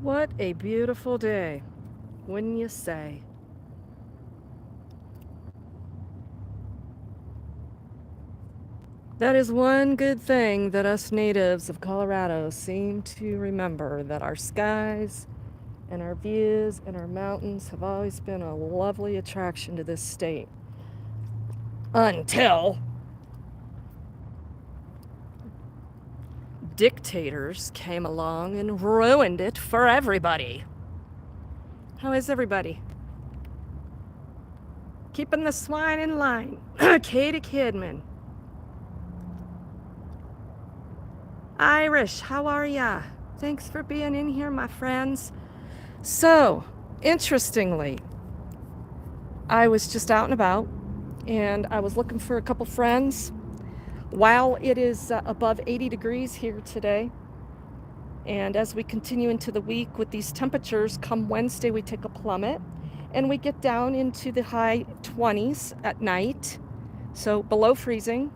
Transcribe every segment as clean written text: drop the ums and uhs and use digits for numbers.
What a beautiful day, wouldn't you say? That is one good thing that us natives of Colorado seem to remember, that our skies and our views and our mountains have always been a lovely attraction to this state. Until dictators came along and ruined it for everybody. How is everybody? Keeping the swine in line. Katie Kidman. Irish, how are ya? Thanks for being in here, my friends. So, interestingly, I was just out and about, and I was looking for a couple friends. While it is above 80 degrees here today, and as we continue into the week with these temperatures, come Wednesday we take a plummet, and we get down into the high 20s at night, so below freezing.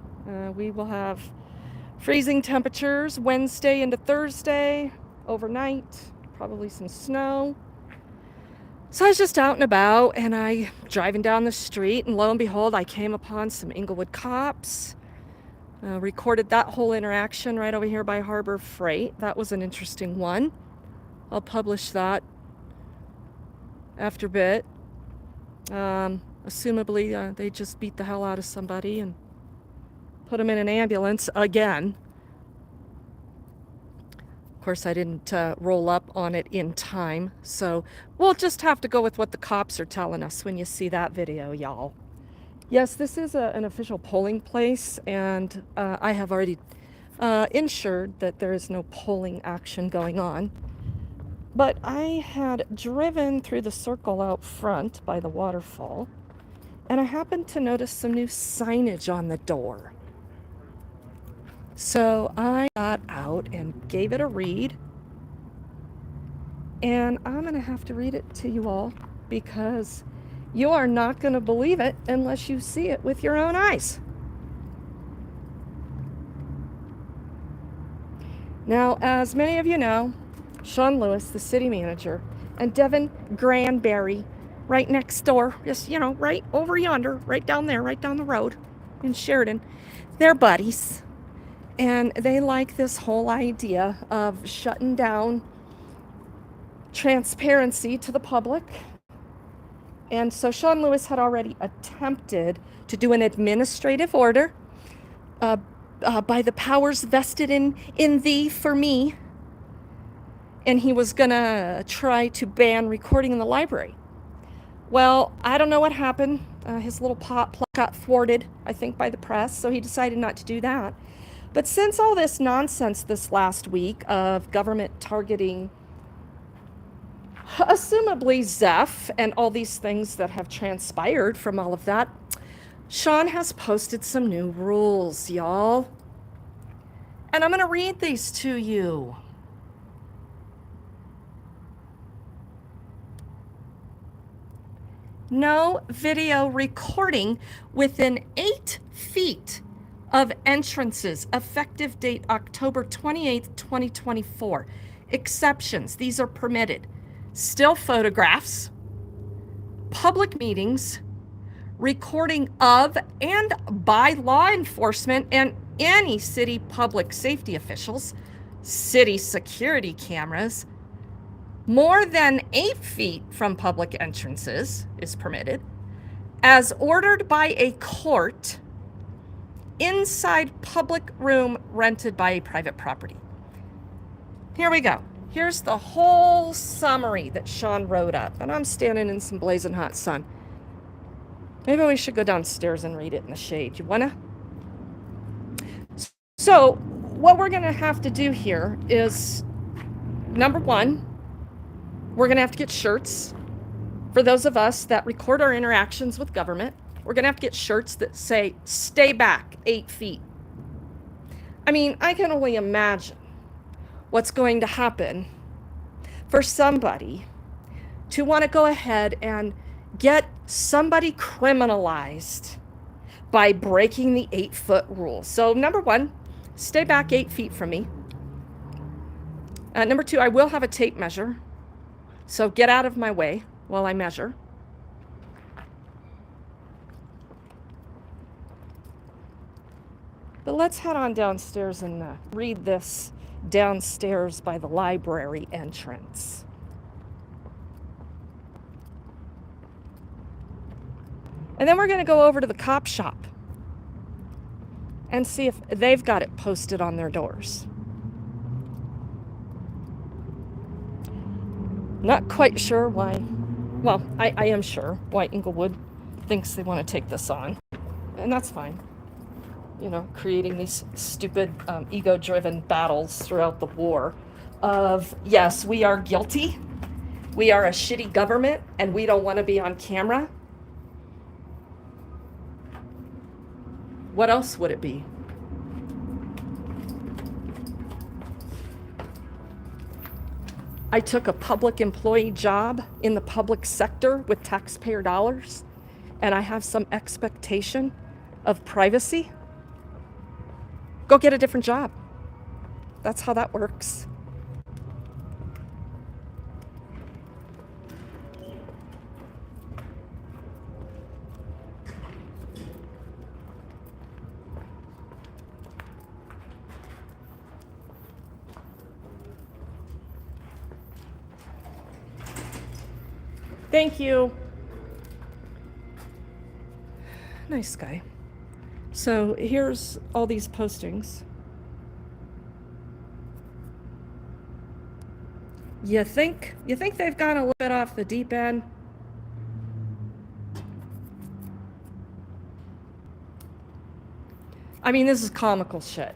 We will have freezing temperatures Wednesday into Thursday, overnight, probably some snow. So I was just out and about, and I driving down the street, and lo and behold, I came upon some Inglewood cops. Recorded that whole interaction right over here by Harbor Freight. That was an interesting one. I'll publish that after a bit. Assumably, they just beat the hell out of somebody and put him in an ambulance again. Of course, I didn't roll up on it in time, so we'll just have to go with what the cops are telling us when you see that video, y'all. Yes, this is an official polling place, and I have already ensured that there is no polling action going on. But I had driven through the circle out front by the waterfall, and I happened to notice some new signage on the door. So I got out and gave it a read, and I'm going to have to read it to you all because you are not going to believe it unless you see it with your own eyes. Now, as many of you know, Shawn Lewis, the city manager, and Devin Granberry, right next door, just, right over yonder, right down there, right down the road in Sheridan, they're buddies. And they like this whole idea of shutting down transparency to the public. And so Shawn Lewis had already attempted to do an administrative order by the powers vested in thee for me. And he was going to try to ban recording in the library. Well, I don't know what happened. His little plot got thwarted, I think, by the press, so he decided not to do that. But since all this nonsense this last week of government targeting assumably Zeff and all these things that have transpired from all of that, Shawn has posted some new rules, y'all. And I'm going to read these to you. No video recording within 8 feet of entrances. Effective date October 28th, 2024. Exceptions. These are permitted. Still photographs, public meetings, recording of and by law enforcement and any city public safety officials, city security cameras, more than 8 feet from public entrances is permitted, as ordered by a court, inside public room rented by a private property. Here we go. Here's the whole summary that Shawn wrote up, and I'm standing in some blazing hot sun. Maybe we should go downstairs and read it in the shade. You wanna? So what we're gonna have to do here is, number one, we're gonna have to get shirts. For those of us that record our interactions with government, we're gonna have to get shirts that say, stay back 8 feet. I mean, I can only imagine what's going to happen for somebody to want to go ahead and get somebody criminalized by breaking the 8-foot rule. So number one, stay back 8 feet from me. Number two, I will have a tape measure. So get out of my way while I measure. But let's head on downstairs and read this downstairs by the library entrance. And then we're going to go over to the cop shop and see if they've got it posted on their doors. Not quite sure why, well, I am sure why Inglewood thinks they want to take this on. And that's fine. You know, creating these stupid ego-driven battles throughout the war of, yes, we are guilty. We are a shitty government and we don't want to be on camera. What else would it be? I took a public employee job in the public sector with taxpayer dollars, and I have some expectation of privacy. Go get a different job. That's how that works. Thank you. Nice guy. So here's all these postings. You think they've gone a little bit off the deep end? I mean, this is comical shit.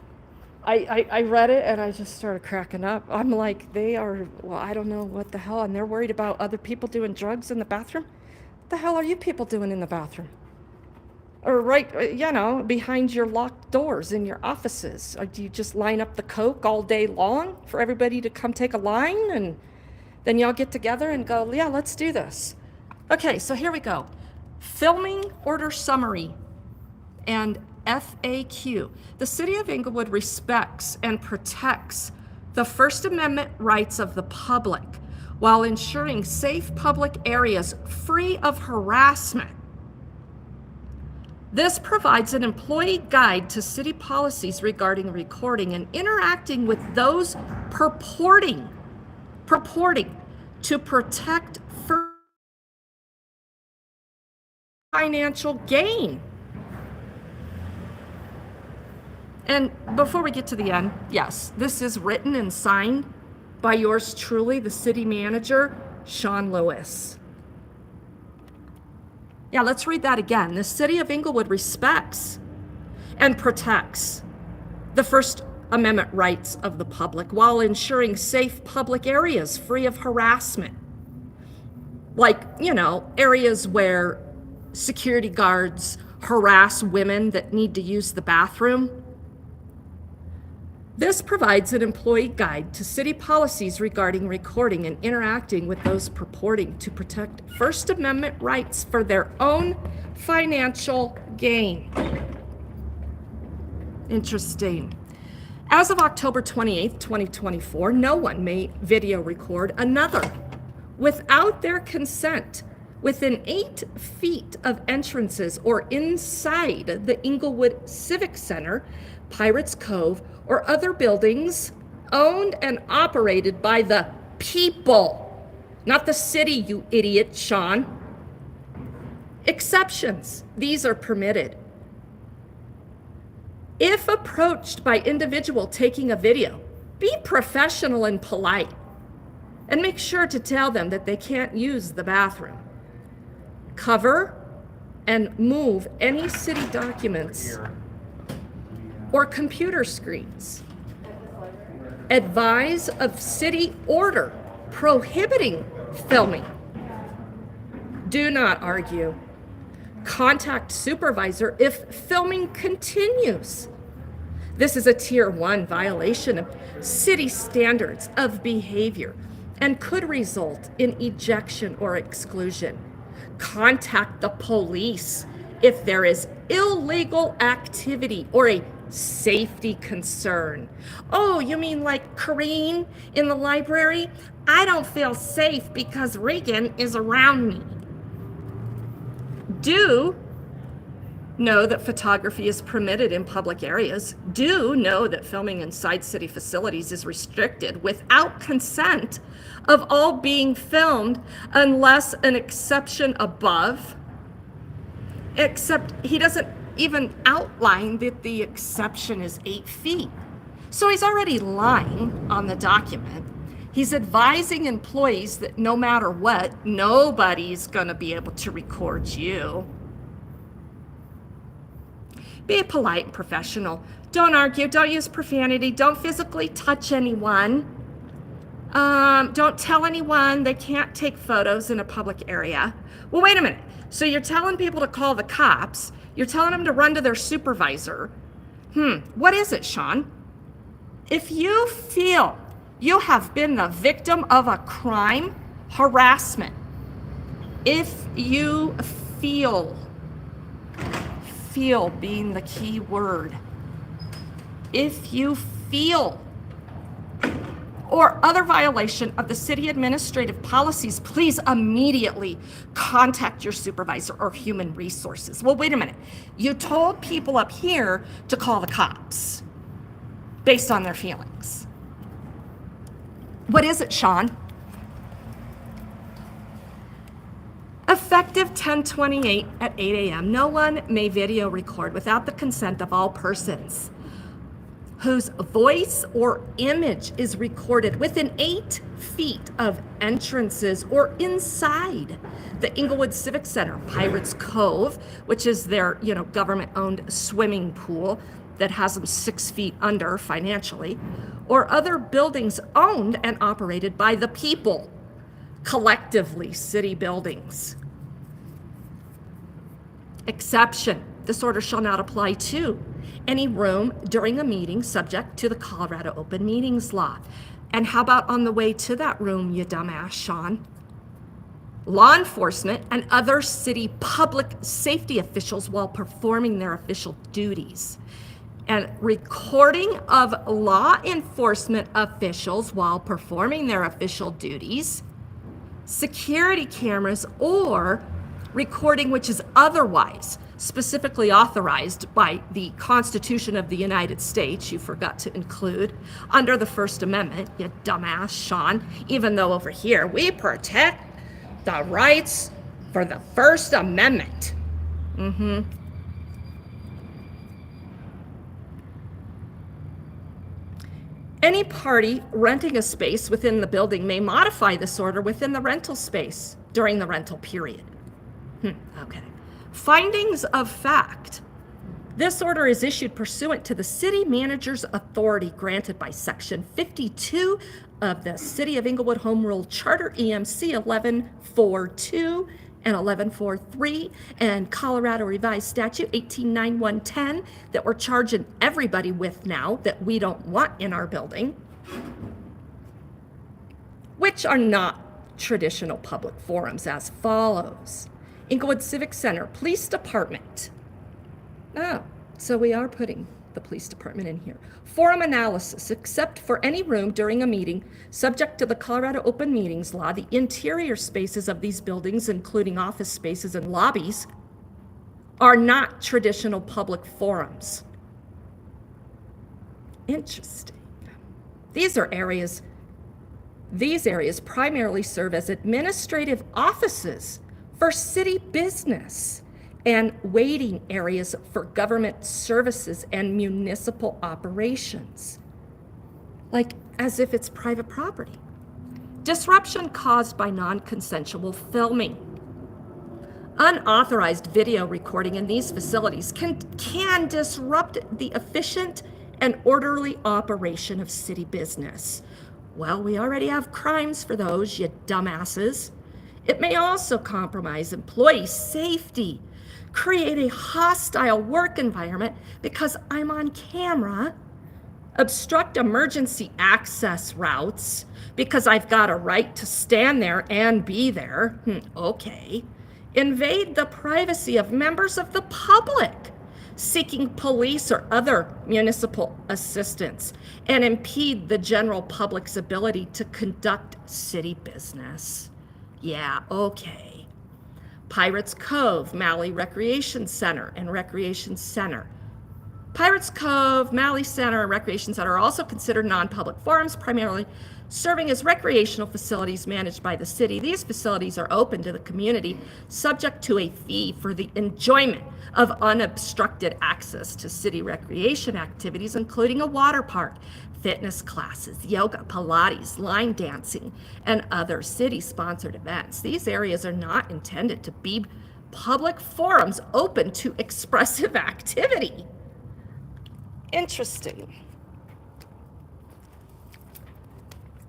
I read it and I just started cracking up. I'm like, they are, well, I don't know what the hell, and they're worried about other people doing drugs in the bathroom? What the hell are you people doing in the bathroom? Or right, you know, behind your locked doors in your offices? Or do you just line up the coke all day long for everybody to come take a line, and then y'all get together and go, yeah, let's do this? Okay, so here we go. Filming order summary and FAQ. The City of Inglewood respects and protects the First Amendment rights of the public while ensuring safe public areas free of harassment. This provides an employee guide to city policies regarding recording and interacting with those purporting to protect financial gain. And before we get to the end, yes, this is written and signed by yours truly, the city manager, Shawn Lewis. Yeah, let's read that again. The City of Inglewood respects and protects the First Amendment rights of the public while ensuring safe public areas free of harassment. Like, you know, areas where security guards harass women that need to use the bathroom. This provides an employee guide to city policies regarding recording and interacting with those purporting to protect First Amendment rights for their own financial gain. Interesting. As of October 28th, 2024, no one may video record another without their consent within 8 feet of entrances or inside the Inglewood Civic Center, Pirates Cove, or other buildings owned and operated by the people, not the city, you idiot, Shawn. Exceptions, these are permitted. If approached by individual taking a video, be professional and polite, and make sure to tell them that they can't use the bathroom. Cover and move any city documents or computer screens. Advise of city order prohibiting filming. Do not argue. Contact supervisor if filming continues. This is a Tier 1 violation of city standards of behavior and could result in ejection or exclusion. Contact the police if there is illegal activity or a safety concern. Oh, you mean like Corrine in the library? I don't feel safe because Regan is around me. Do know that photography is permitted in public areas. Do know that filming inside city facilities is restricted without consent of all being filmed unless an exception above. Except he doesn't even outline that the exception is 8 feet. So he's already lying on the document. He's advising employees that no matter what, nobody's gonna be able to record you. Be polite and professional. Don't argue, don't use profanity, don't physically touch anyone. Don't tell anyone they can't take photos in a public area. Well, wait a minute. So you're telling people to call the cops. You're telling them to run to their supervisor. What is it, Shawn? If you feel you have been the victim of a crime, harassment, if you feel being the key word, if you feel or other violation of the city administrative policies, please immediately contact your supervisor or human resources. Well, wait a minute. You told people up here to call the cops based on their feelings. What is it, Shawn? Effective 10/28 at 8 a.m., no one may video record without the consent of all persons whose voice or image is recorded within 8 feet of entrances or inside the Inglewood Civic Center, Pirates Cove, which is their, government-owned swimming pool that has them 6 feet under financially, or other buildings owned and operated by the people, collectively city buildings. Exception. This order shall not apply to any room during a meeting subject to the Colorado Open Meetings Law. And how about on the way to that room, you dumbass, Shawn? Law enforcement and other city public safety officials while performing their official duties. And recording of law enforcement officials while performing their official duties, security cameras, or recording which is otherwise specifically authorized by the Constitution of the United States, you forgot to include, under the First Amendment, you dumbass, Shawn, even though over here we protect the rights for the First Amendment. Any party renting a space within the building may modify this order within the rental space during the rental period. Okay. Findings of fact. This order is issued pursuant to the city manager's authority granted by Section 52 of the City of Inglewood Home Rule Charter, EMC 1142 and 1143, and Colorado Revised Statute 189110 that we're charging everybody with now that we don't want in our building, which are not traditional public forums as follows. Inglewood Civic Center, Police Department. Oh, so we are putting the police department in here. Forum analysis, except for any room during a meeting, subject to the Colorado Open Meetings Law, the interior spaces of these buildings, including office spaces and lobbies, are not traditional public forums. Interesting. These areas primarily serve as administrative offices for city business and waiting areas for government services and municipal operations, like as if it's private property. Disruption caused by non-consensual filming. Unauthorized video recording in these facilities can disrupt the efficient and orderly operation of city business. Well, we already have crimes for those, you dumbasses. It may also compromise employee safety, create a hostile work environment because I'm on camera, obstruct emergency access routes because I've got a right to stand there and be there. Okay. Invade the privacy of members of the public, seeking police or other municipal assistance, and impede the general public's ability to conduct city business. Yeah, okay. Pirates Cove, Malley Recreation Center and Recreation Center. Pirates Cove, Malley Center, and Recreation Center are also considered non-public forums, primarily serving as recreational facilities managed by the city. These facilities are open to the community, subject to a fee for the enjoyment of unobstructed access to city recreation activities, including a water park, fitness classes, yoga, Pilates, line dancing, and other city-sponsored events. These areas are not intended to be public forums open to expressive activity. Interesting.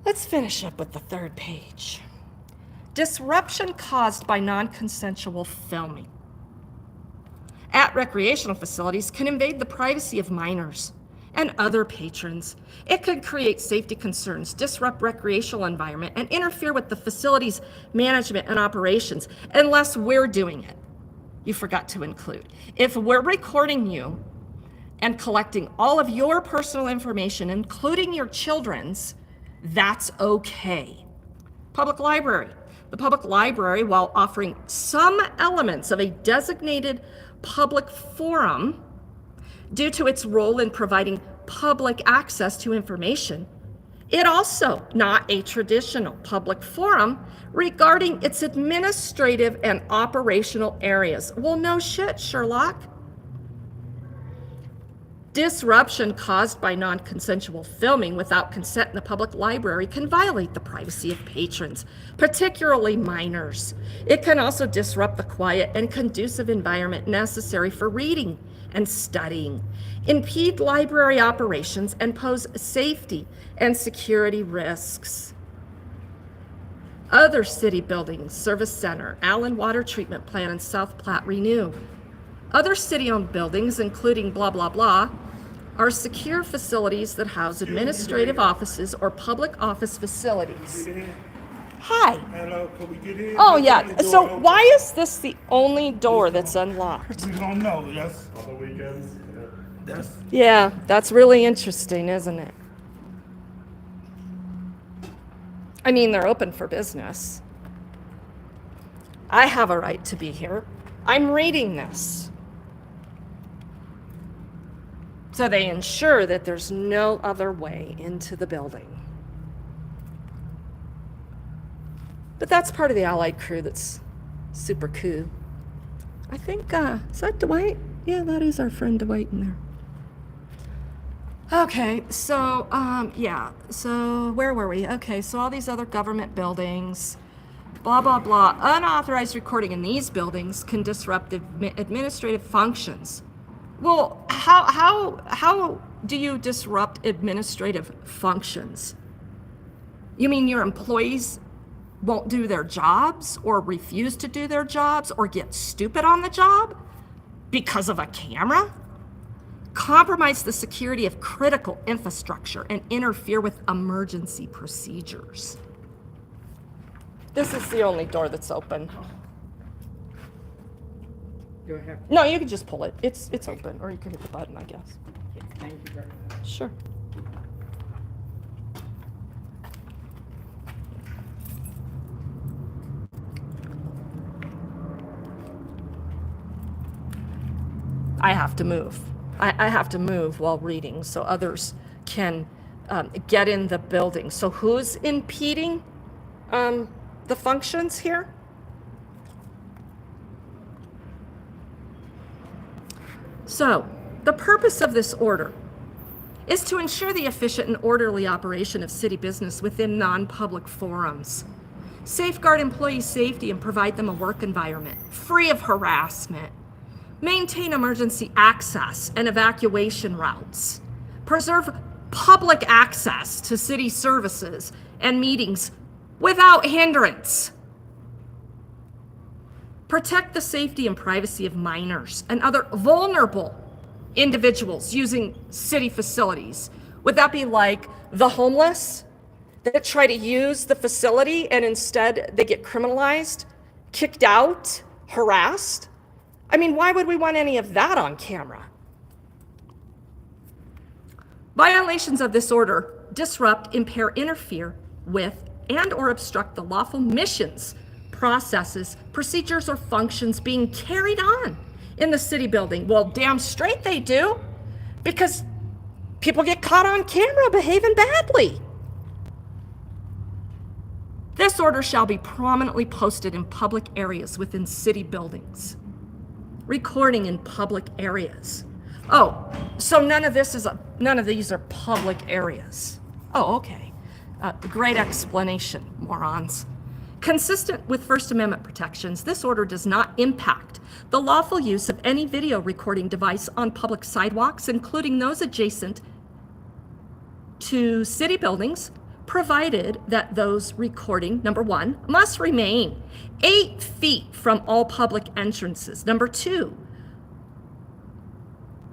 Let's finish up with the third page. Disruption caused by non-consensual filming at recreational facilities can invade the privacy of minors and other patrons. It could create safety concerns, disrupt recreational environment, and interfere with the facility's management and operations unless we're doing it. You forgot to include. If we're recording you and collecting all of your personal information, including your children's, that's okay. Public library. The public library, while offering some elements of a designated public forum due to its role in providing public access to information, it also not a traditional public forum regarding its administrative and operational areas. Well, no shit, Sherlock. Disruption caused by non-consensual filming without consent in the public library can violate the privacy of patrons, particularly minors. It can also disrupt the quiet and conducive environment necessary for reading and studying, impede library operations, and pose safety and security risks. Other city buildings, Service Center, Allen Water Treatment Plant, and South Platte Renew. Other city-owned buildings, including blah, blah, blah, are secure facilities that house administrative offices or public office facilities. Hi. Hello, can we get in? Oh, yeah. So why is this the only door that's unlocked? We don't know. That's On the weekends, yeah. Yeah, that's really interesting, isn't it? I mean, they're open for business. I have a right to be here. I'm reading this. So they ensure that there's no other way into the building. But that's part of the Allied crew that's super cool. I think, is that Dwight? Yeah, that is our friend Dwight in there. Okay, so, yeah, so where were we? Okay, so all these other government buildings, blah, blah, blah. Unauthorized recording in these buildings can disrupt administrative functions. Well, how do you disrupt administrative functions? You mean your employees won't do their jobs or refuse to do their jobs or get stupid on the job because of a camera? Compromise the security of critical infrastructure and interfere with emergency procedures. This is the only door that's open. Do I have, No, you can just pull it. It's open, or you can hit the button, I guess. thank you very much. Sure. I have to move. I have to move while reading so others can get in the building. So who's impeding the functions here? So, the purpose of this order is to ensure the efficient and orderly operation of city business within non-public forums, safeguard employee safety and provide them a work environment free of harassment, maintain emergency access and evacuation routes, preserve public access to city services and meetings without hindrance, protect the safety and privacy of minors and other vulnerable individuals using city facilities. Would that be like the homeless that try to use the facility and instead they get criminalized, kicked out, harassed? I mean, why would we want any of that on camera? Violations of this order disrupt, impair, interfere with, and or obstruct the lawful missions, processes, procedures, or functions being carried on in the city building. Well, damn straight they do, because people get caught on camera behaving badly. This order shall be prominently posted in public areas within city buildings. Recording in public areas. Oh, so none of these are public areas. Oh, okay. Great explanation, morons. Consistent with First Amendment protections, this order does not impact the lawful use of any video recording device on public sidewalks, including those adjacent to city buildings, provided that those recording, number one, must remain 8 feet from all public entrances. Number two,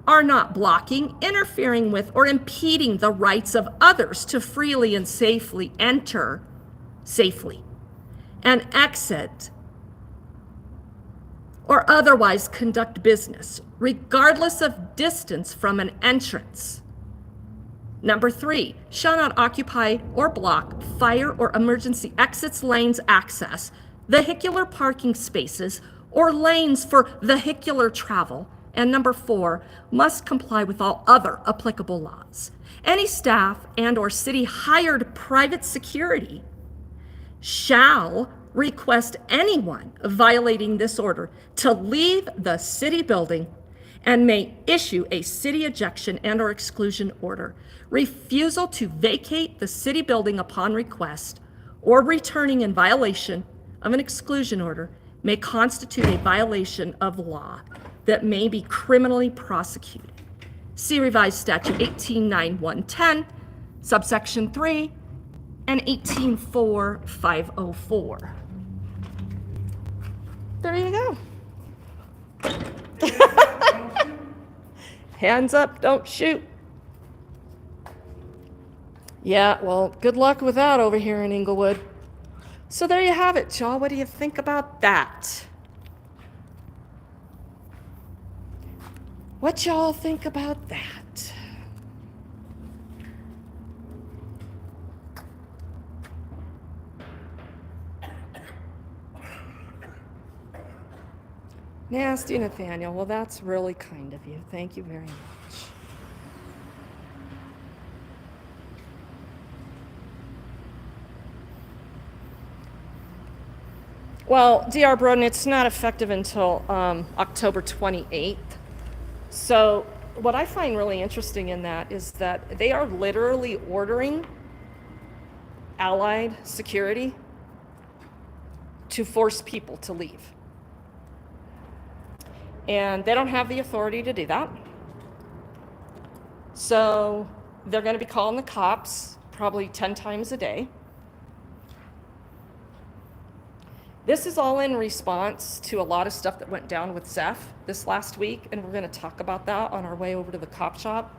are not blocking, interfering with, or impeding the rights of others to freely and safely enter safely and exit or otherwise conduct business, regardless of distance from an entrance. Number three, shall not occupy or block fire or emergency exits, lanes, access, vehicular parking spaces, or lanes for vehicular travel. And number four, must comply with all other applicable laws. Any staff and or city hired private security shall request anyone violating this order to leave the city building and may issue a city ejection and or exclusion order. Refusal to vacate the city building upon request or returning in violation of an exclusion order may constitute a violation of law that may be criminally prosecuted. See Revised Statute 18.9.110, subsection 3, and 18.4.504. There you go. Hands up, don't shoot. Yeah, well, good luck with that over here in Inglewood. So there you have it, y'all. What do you think about that? What y'all think about that? Nasty Othaniel. Well, that's really kind of you. Thank you very much. Well, DR Broden, it's not effective until October 28th. So what I find really interesting in that is that they are literally ordering Allied security to force people to leave. And they don't have the authority to do that. So they're going to be calling the cops probably 10 times a day. This is all in response to a lot of stuff that went down with Zeff this last week, and we're going to talk about that on our way over to the cop shop.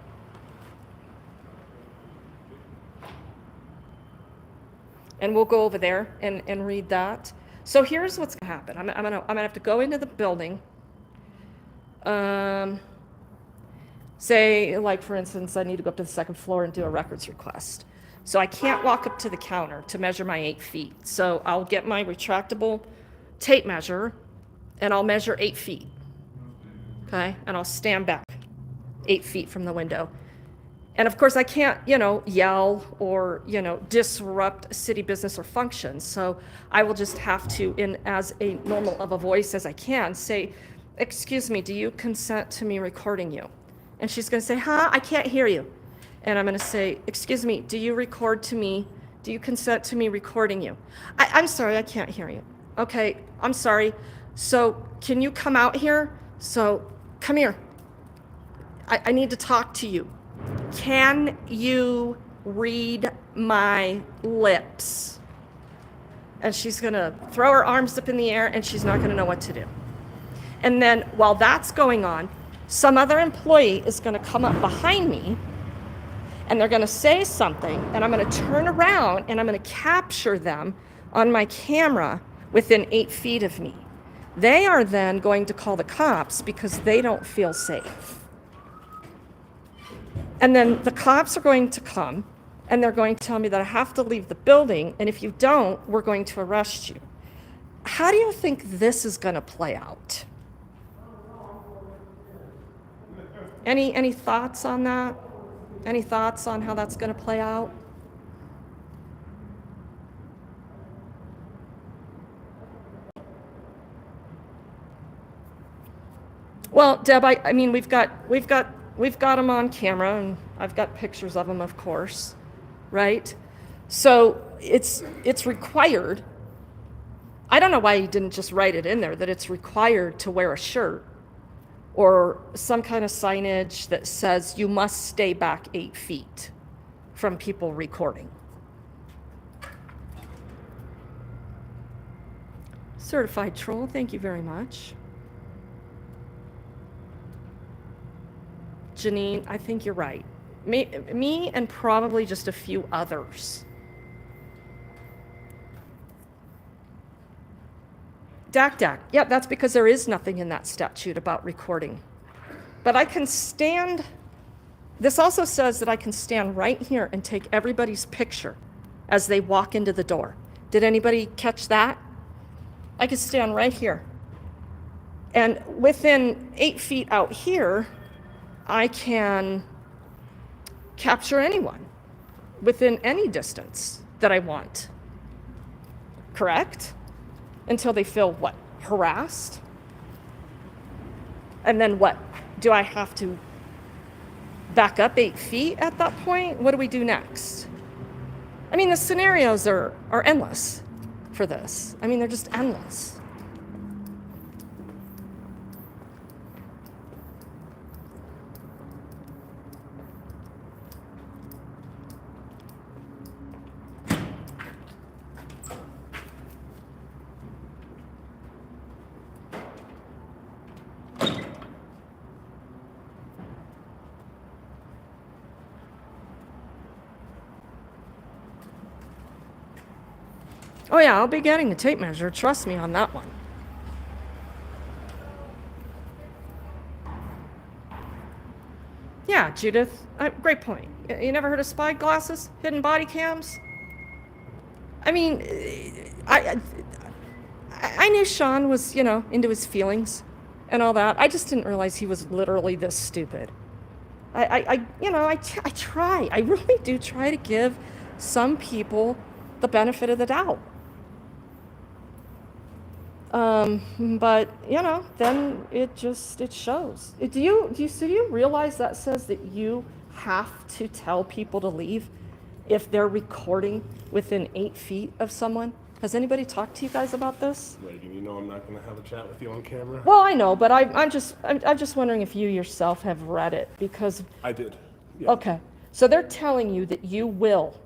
And we'll go over there and read that. So here's what's going to happen. I'm gonna have to go into the building. Say, like, for instance, I need to go up to the second floor and do a records request. So I can't walk up to the counter to measure my 8 feet. So I'll get my retractable tape measure and I'll measure 8 feet. Okay? And I'll stand back 8 feet from the window. And of course I can't, yell or, disrupt city business or functions. So I will just have to, in as a normal of a voice as I can, say, "Excuse me, do you consent to me recording you?" And she's going to say, "Huh? I can't hear you." And I'm going to say, "Excuse me, do you record to me? Do you consent to me recording you?" I'm sorry, I can't hear you." "Okay, I'm sorry. So can you come out here? So come here. I need to talk to you. Can you read my lips?" And she's going to throw her arms up in the air and she's not going to know what to do. And then while that's going on, some other employee is going to come up behind me and they're going to say something, and I'm going to turn around and I'm going to capture them on my camera within 8 feet of me. They are then going to call the cops because they don't feel safe. And then the cops are going to come and they're going to tell me that I have to leave the building, and if you don't, we're going to arrest you. How do you think this is going to play out? Any thoughts on that? Any thoughts on how that's going to play out? Well, Deb, I mean, we've got them on camera, and I've got pictures of them, of course, right? So it's required. I don't know why you didn't just write it in there that it's required to wear a shirt or some kind of signage that says you must stay back 8 feet from people recording. Certified troll, thank you very much. Janine, I think you're right. Me and probably just a few others. DAC. Yeah, that's because there is nothing in that statute about recording. But I can stand, this also says that I can stand right here and take everybody's picture as they walk into the door. Did anybody catch that? I could stand right here. And within 8 feet out here, I can capture anyone within any distance that I want. Correct? Until they feel what? Harassed? And then what? Do I have to back up 8 feet at that point? What do we do next? I mean, the scenarios are endless for this. I mean, they're just endless. Oh yeah, I'll be getting a tape measure. Trust me on that one. Yeah, Judith, great point. You never heard of spy glasses, hidden body cams? I mean, I knew Shawn was, into his feelings and all that. I just didn't realize he was literally this stupid. I try. I really do try to give some people the benefit of the doubt. But then it shows. Do you realize that says that you have to tell people to leave if they're recording within 8 feet of someone? Has anybody talked to you guys about this? Reagan, you know I'm not going to have a chat with you on camera. Well, I know, but I'm just wondering if you yourself have read it, because I did. Yeah. Okay, so they're telling you that you will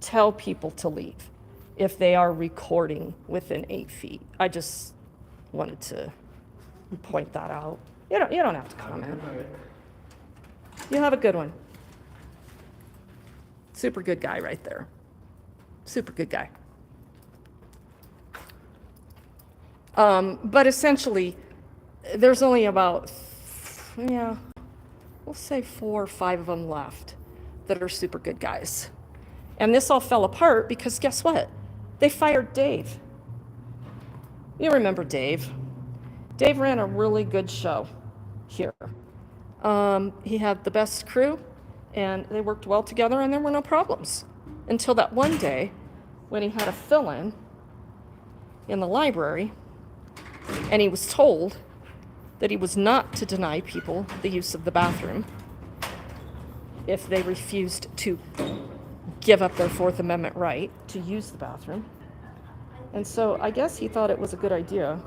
tell people to leave if they are recording within 8 feet. I just wanted to point that out. You don't have to comment. You have a good one. Super good guy right there. Super good guy. But essentially, there's only about, we'll say 4 or 5 of them left that are super good guys. And this all fell apart because guess what? They fired Dave. You remember Dave. Dave ran a really good show here. He had the best crew, and they worked well together, and there were no problems. Until that one day when he had a fill-in in the library, and he was told that he was not to deny people the use of the bathroom if they refused to give up their Fourth Amendment right to use the bathroom. And so I guess he thought it was a good idea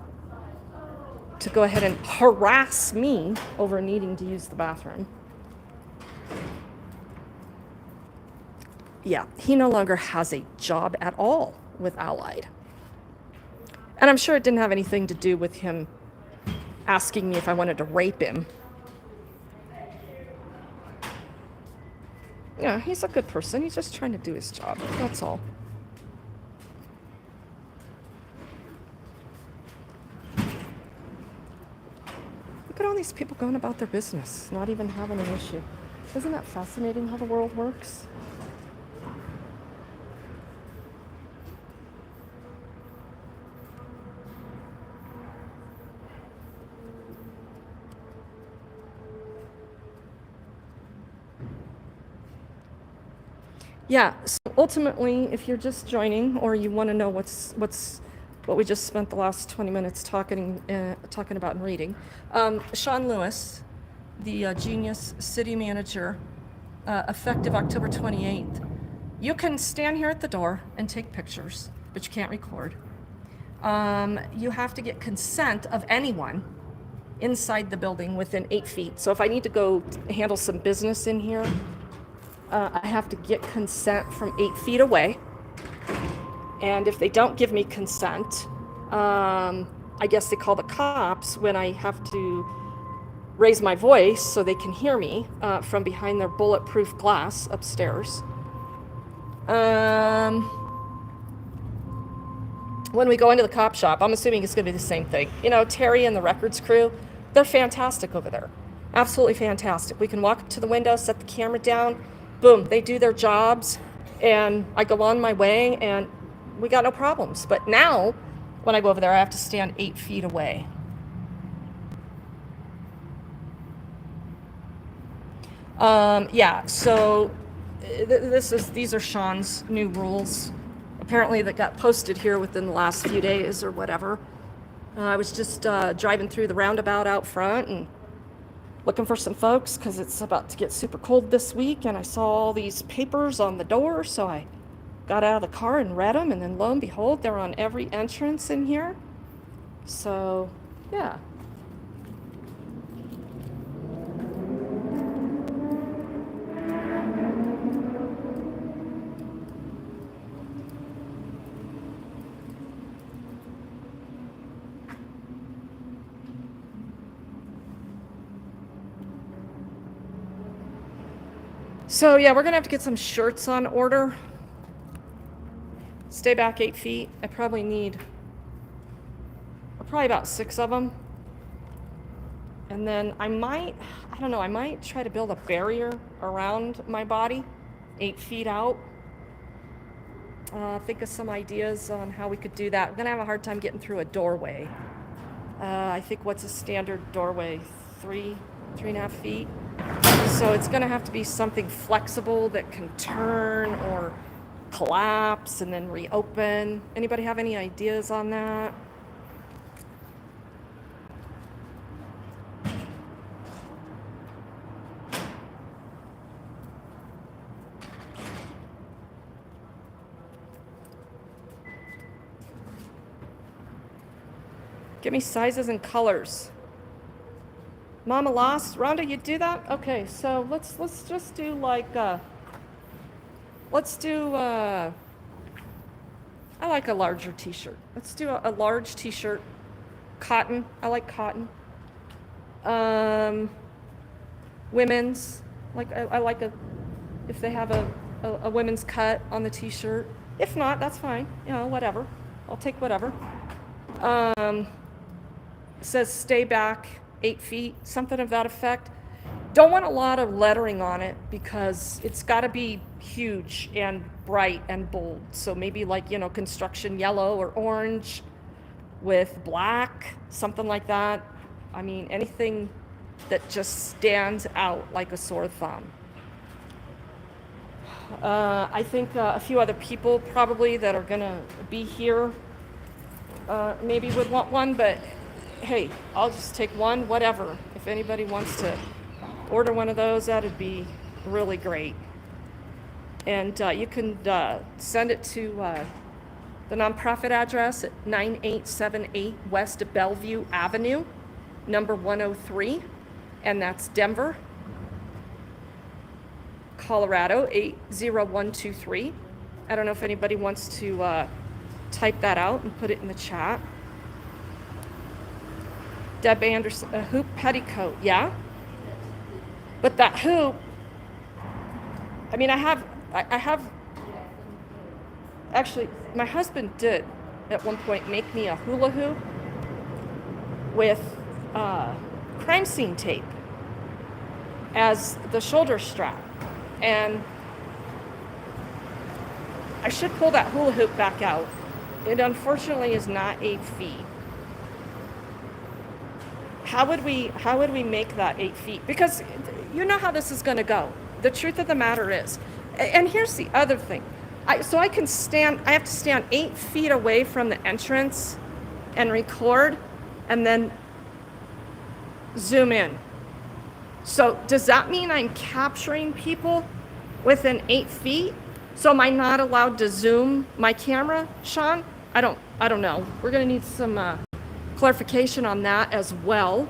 to go ahead and harass me over needing to use the bathroom. Yeah, he no longer has a job at all with Allied. And I'm sure it didn't have anything to do with him asking me if I wanted to rape him. Yeah, he's a good person. He's just trying to do his job. That's all. Look at all these people going about their business, not even having an issue. Isn't that fascinating how the world works? Yeah, so ultimately, if you're just joining or you want to know what we just spent the last 20 minutes talking about and reading, Shawn Lewis, the Genius City Manager, effective October 28th. You can stand here at the door and take pictures, but you can't record. You have to get consent of anyone inside the building within 8 feet. So if I need to go handle some business in here, I have to get consent from 8 feet away. And if they don't give me consent, I guess they call the cops when I have to raise my voice so they can hear me from behind their bulletproof glass upstairs. When we go into the cop shop, I'm assuming it's going to be the same thing. You know, Terry and the records crew, they're fantastic over there. Absolutely fantastic. We can walk up to the window, set the camera down, boom, they do their jobs, and I go on my way, and we got no problems. But now, when I go over there, I have to stand 8 feet away. Yeah, so these are Shawn's new rules, apparently that got posted here within the last few days or whatever. I was just driving through the roundabout out front and looking for some folks because it's about to get super cold this week, and I saw all these papers on the door, so I got out of the car and read them, and then lo and behold, they're on every entrance in here. So, yeah. So yeah, we're gonna have to get some shirts on order. Stay back 8 feet. I probably need about 6 of them. And then I might try to build a barrier around my body, 8 feet out. Think of some ideas on how we could do that. I'm gonna have a hard time getting through a doorway. I think what's a standard doorway? 3.5 feet. So it's going to have to be something flexible that can turn or collapse and then reopen. Anybody have any ideas on that? Give me sizes and colors. Mama lost. Rhonda, you do that? Okay, so let's just do like I like a larger t-shirt. Let's do a large t-shirt. Cotton. I like cotton. Women's. Like I like if they have a women's cut on the t-shirt. If not, that's fine. You know, whatever. I'll take whatever. It says stay back 8 feet, something of that effect. Don't want a lot of lettering on it because it's got to be huge and bright and bold. So maybe like, you know, construction yellow or orange with black, something like that. I mean, anything that just stands out like a sore thumb. I think a few other people probably that are gonna be here maybe would want one, but hey, I'll just take one, whatever. If anybody wants to order one of those, that'd be really great. And you can send it to the nonprofit address at 9878 West Bellevue Avenue, number 103, and that's Denver, Colorado 80123. I don't know if anybody wants to type that out and put it in the chat. Deb Anderson, a hoop petticoat, yeah? But that hoop, I mean, I have, actually, my husband did at one point make me a hula hoop with crime scene tape. as the shoulder strap. And I should pull that hula hoop back out. It unfortunately is not 8 feet. How would we make that 8 feet? Because you know how this is going to go. The truth of the matter is, and here's the other thing. I have to stand 8 feet away from the entrance and record and then zoom in. So does that mean I'm capturing people within 8 feet? So am I not allowed to zoom my camera, Shawn? I don't know. We're gonna need some clarification on that as well.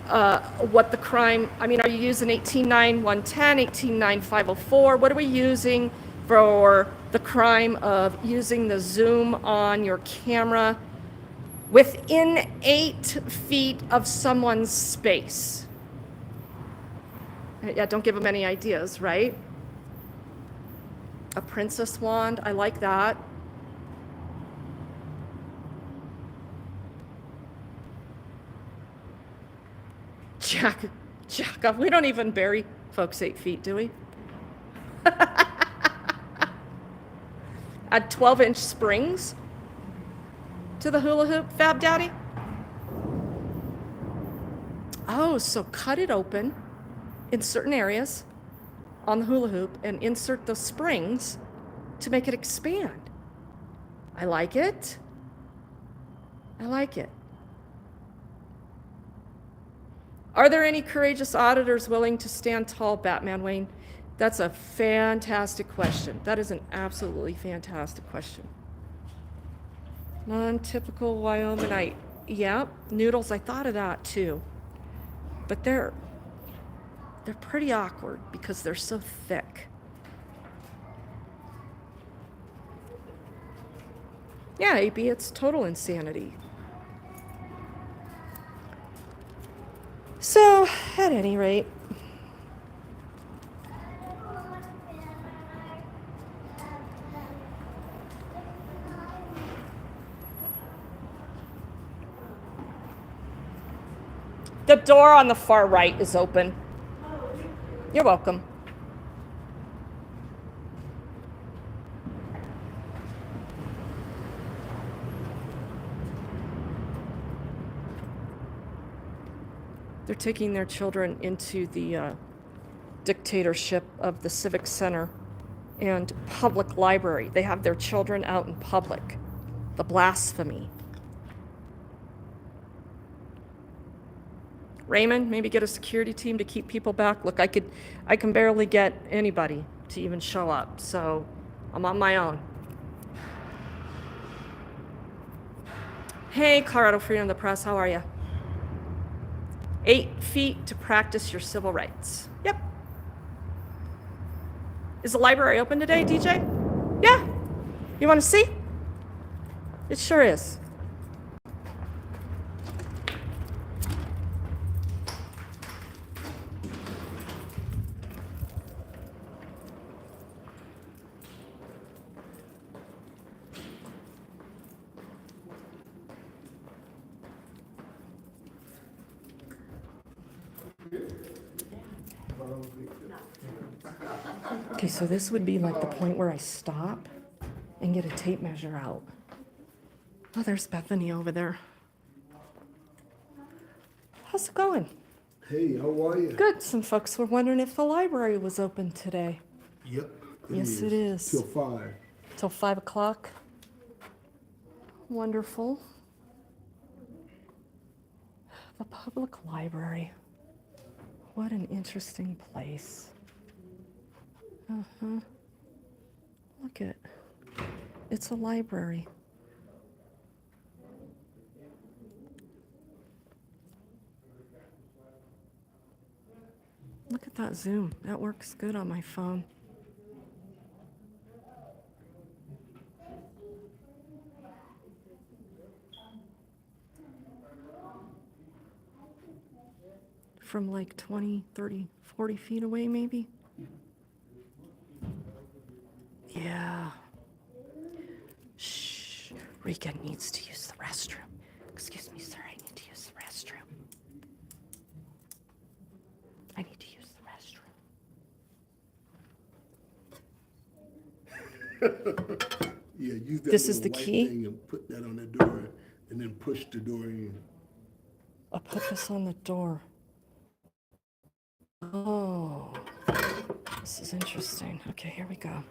What the crime, I mean, are you using 18.9.110, 18.9.504? What are we using for the crime of using the zoom on your camera within 8 feet of someone's space? Yeah, don't give them any ideas, right? A princess wand, I like that. Jack, we don't even bury folks 8 feet, do we? Add 12-inch springs to the hula hoop, Fab Daddy? Oh, so cut it open in certain areas on the hula hoop and insert those springs to make it expand. I like it. I like it. Are there any courageous auditors willing to stand tall, Batman Wayne? That's a fantastic question. That is an absolutely fantastic question. Non-typical Wyomingite. Yeah, noodles, I thought of that too. But they're pretty awkward because they're so thick. Yeah, AB, it's total insanity. So, at any rate, the door on the far right is open. You're welcome. They're taking their children into the dictatorship of the Civic Center and public library. They have their children out in public. The blasphemy. Raymond, maybe get a security team to keep people back. Look, I can barely get anybody to even show up, so I'm on my own. Hey, Colorado Freedom of the Press, how are you? 8 feet to practice your civil rights. Yep. Is the library open today, DJ? Yeah. You want to see? It sure is. Okay, so this would be like the point where I stop and get a tape measure out. Oh, there's Bethany over there. How's it going? Hey, how are you? Good. Some folks were wondering if the library was open today. Yep. Yes, it is. Till 5. Till 5 o'clock. Wonderful. The public library. What an interesting place. Uh-huh. Look at, it's a library. Look at that zoom. That works good on my phone. From like 20, 30, 40 feet away, maybe. Yeah. Shh. Rika needs to use the restroom. Excuse me, sir. I need to use the restroom. I need to Yeah, use that This is little the white key? thing and put that on the door and then push the door in. I'll put this on the door. Oh, this is interesting. Okay, here we go.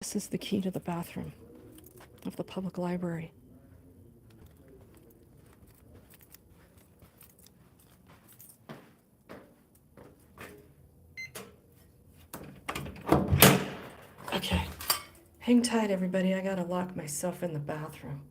This is the key to the bathroom of the public library. Okay, hang tight, everybody. I gotta lock myself in the bathroom.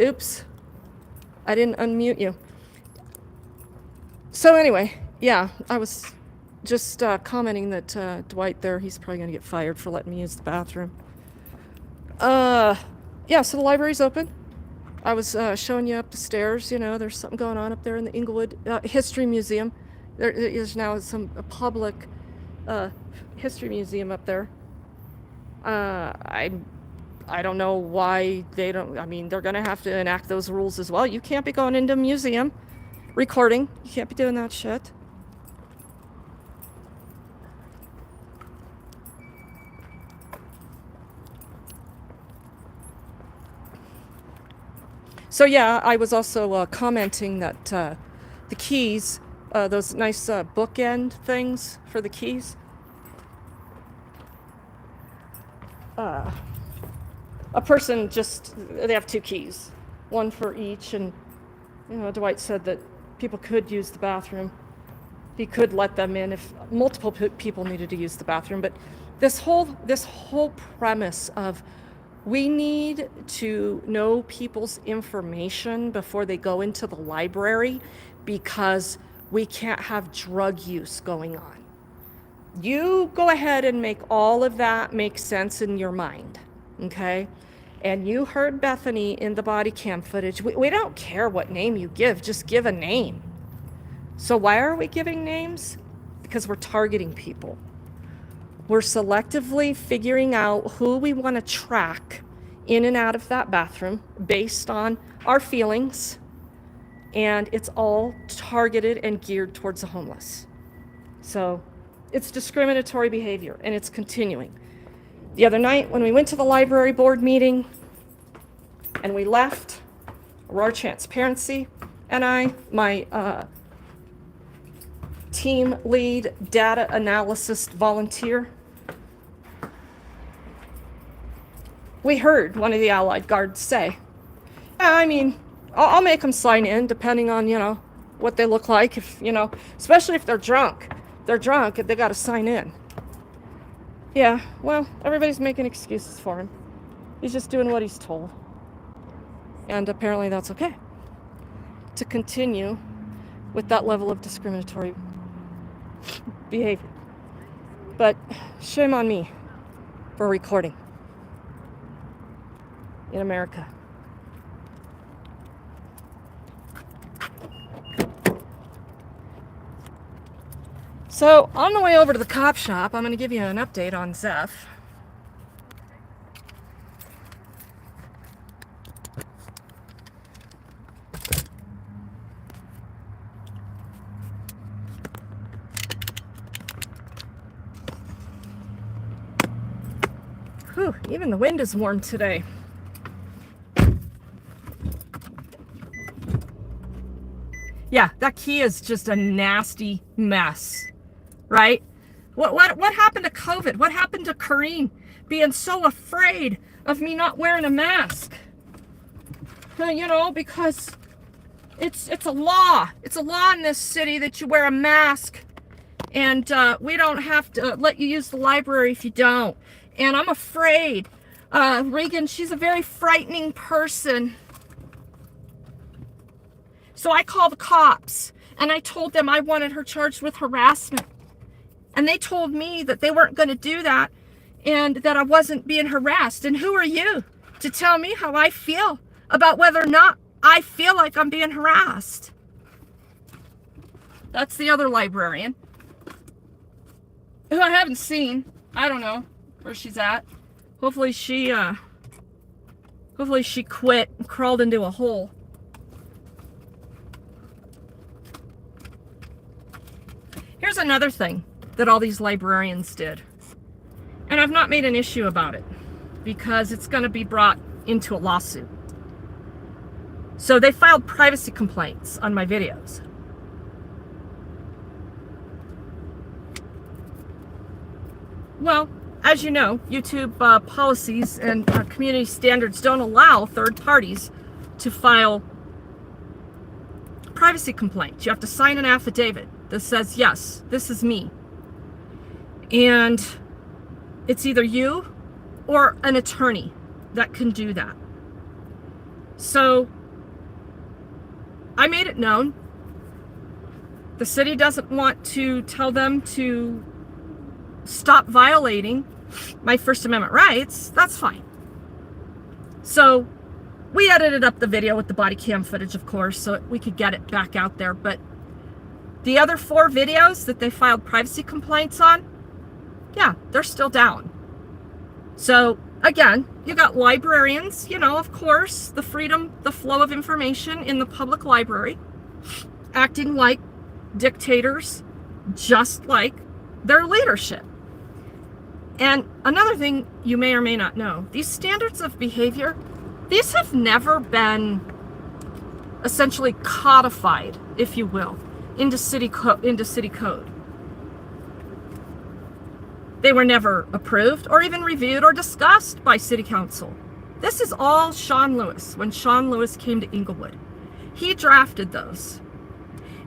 Oops, I didn't unmute you. So anyway, yeah, I was just commenting that Dwight there, he's probably gonna get fired for letting me use the bathroom. Yeah, so the library's open. I was showing you up the stairs, you know, there's something going on up there in the Inglewood History Museum. There is now a public history museum up there. I don't know why they don't, I mean, they're gonna have to enact those rules as well. You can't be going into a museum recording. You can't be doing that shit. So yeah, I was also commenting that the keys, those nice bookend things for the keys, a person just, they have two keys, one for each, and you know, Dwight said that people could use the bathroom. He could let them in if multiple people needed to use the bathroom, but this whole premise of we need to know people's information before they go into the library because We can't have drug use going on. You go ahead and make all of that make sense in your mind, okay? And you heard Bethany in the body cam footage. We don't care what name you give, just give a name. So why are we giving names? Because we're targeting people. We're selectively figuring out who we want to track in and out of that bathroom based on our feelings, and it's all targeted and geared towards the homeless. So it's discriminatory behavior, and it's continuing. The other night when we went to the library board meeting and we left, Aurora Transparency and my team lead data analysis volunteer, we heard one of the Allied guards say, yeah, I mean, I'll make them sign in depending on, what they look like. If, especially if they're drunk. They're drunk and they got to sign in. Yeah, well, everybody's making excuses for him. He's just doing what he's told. And apparently that's okay. To continue with that level of discriminatory behavior. But shame on me for recording in America. So on the way over to the cop shop, I'm going to give you an update on Zeff. Whew, even the wind is warm today. Yeah, that key is just a nasty mess, right? What happened to COVID? What happened to Kareen being so afraid of me not wearing a mask? Because it's a law. It's a law in this city that you wear a mask, and we don't have to let you use the library if you don't. And I'm afraid. Regan, she's a very frightening person. So I called the cops and I told them I wanted her charged with harassment. And they told me that they weren't going to do that and that I wasn't being harassed. And who are you to tell me how I feel about whether or not I feel like I'm being harassed? That's the other librarian, who I haven't seen. I don't know where she's at. Hopefully she quit and crawled into a hole. Here's another thing that all these librarians did. And I've not made an issue about it because it's going to be brought into a lawsuit. So they filed privacy complaints on my videos. Well, as you know, YouTube policies and community standards don't allow third parties to file privacy complaints. You have to sign an affidavit that says, yes, this is me. And it's either you or an attorney that can do that. So I made it known. The city doesn't want to tell them to stop violating my First Amendment rights. That's fine. So we edited up the video with the body cam footage, of course, so we could get it back out there. But the other 4 videos that they filed privacy complaints on, yeah, they're still down. So again, you got librarians, of course, the freedom, the flow of information in the public library, acting like dictators, just like their leadership. And another thing you may or may not know, these standards of behavior, these have never been essentially codified, if you will, into city code. They were never approved or even reviewed or discussed by city council. This is all Shawn Lewis, when Shawn Lewis came to Inglewood. He drafted those.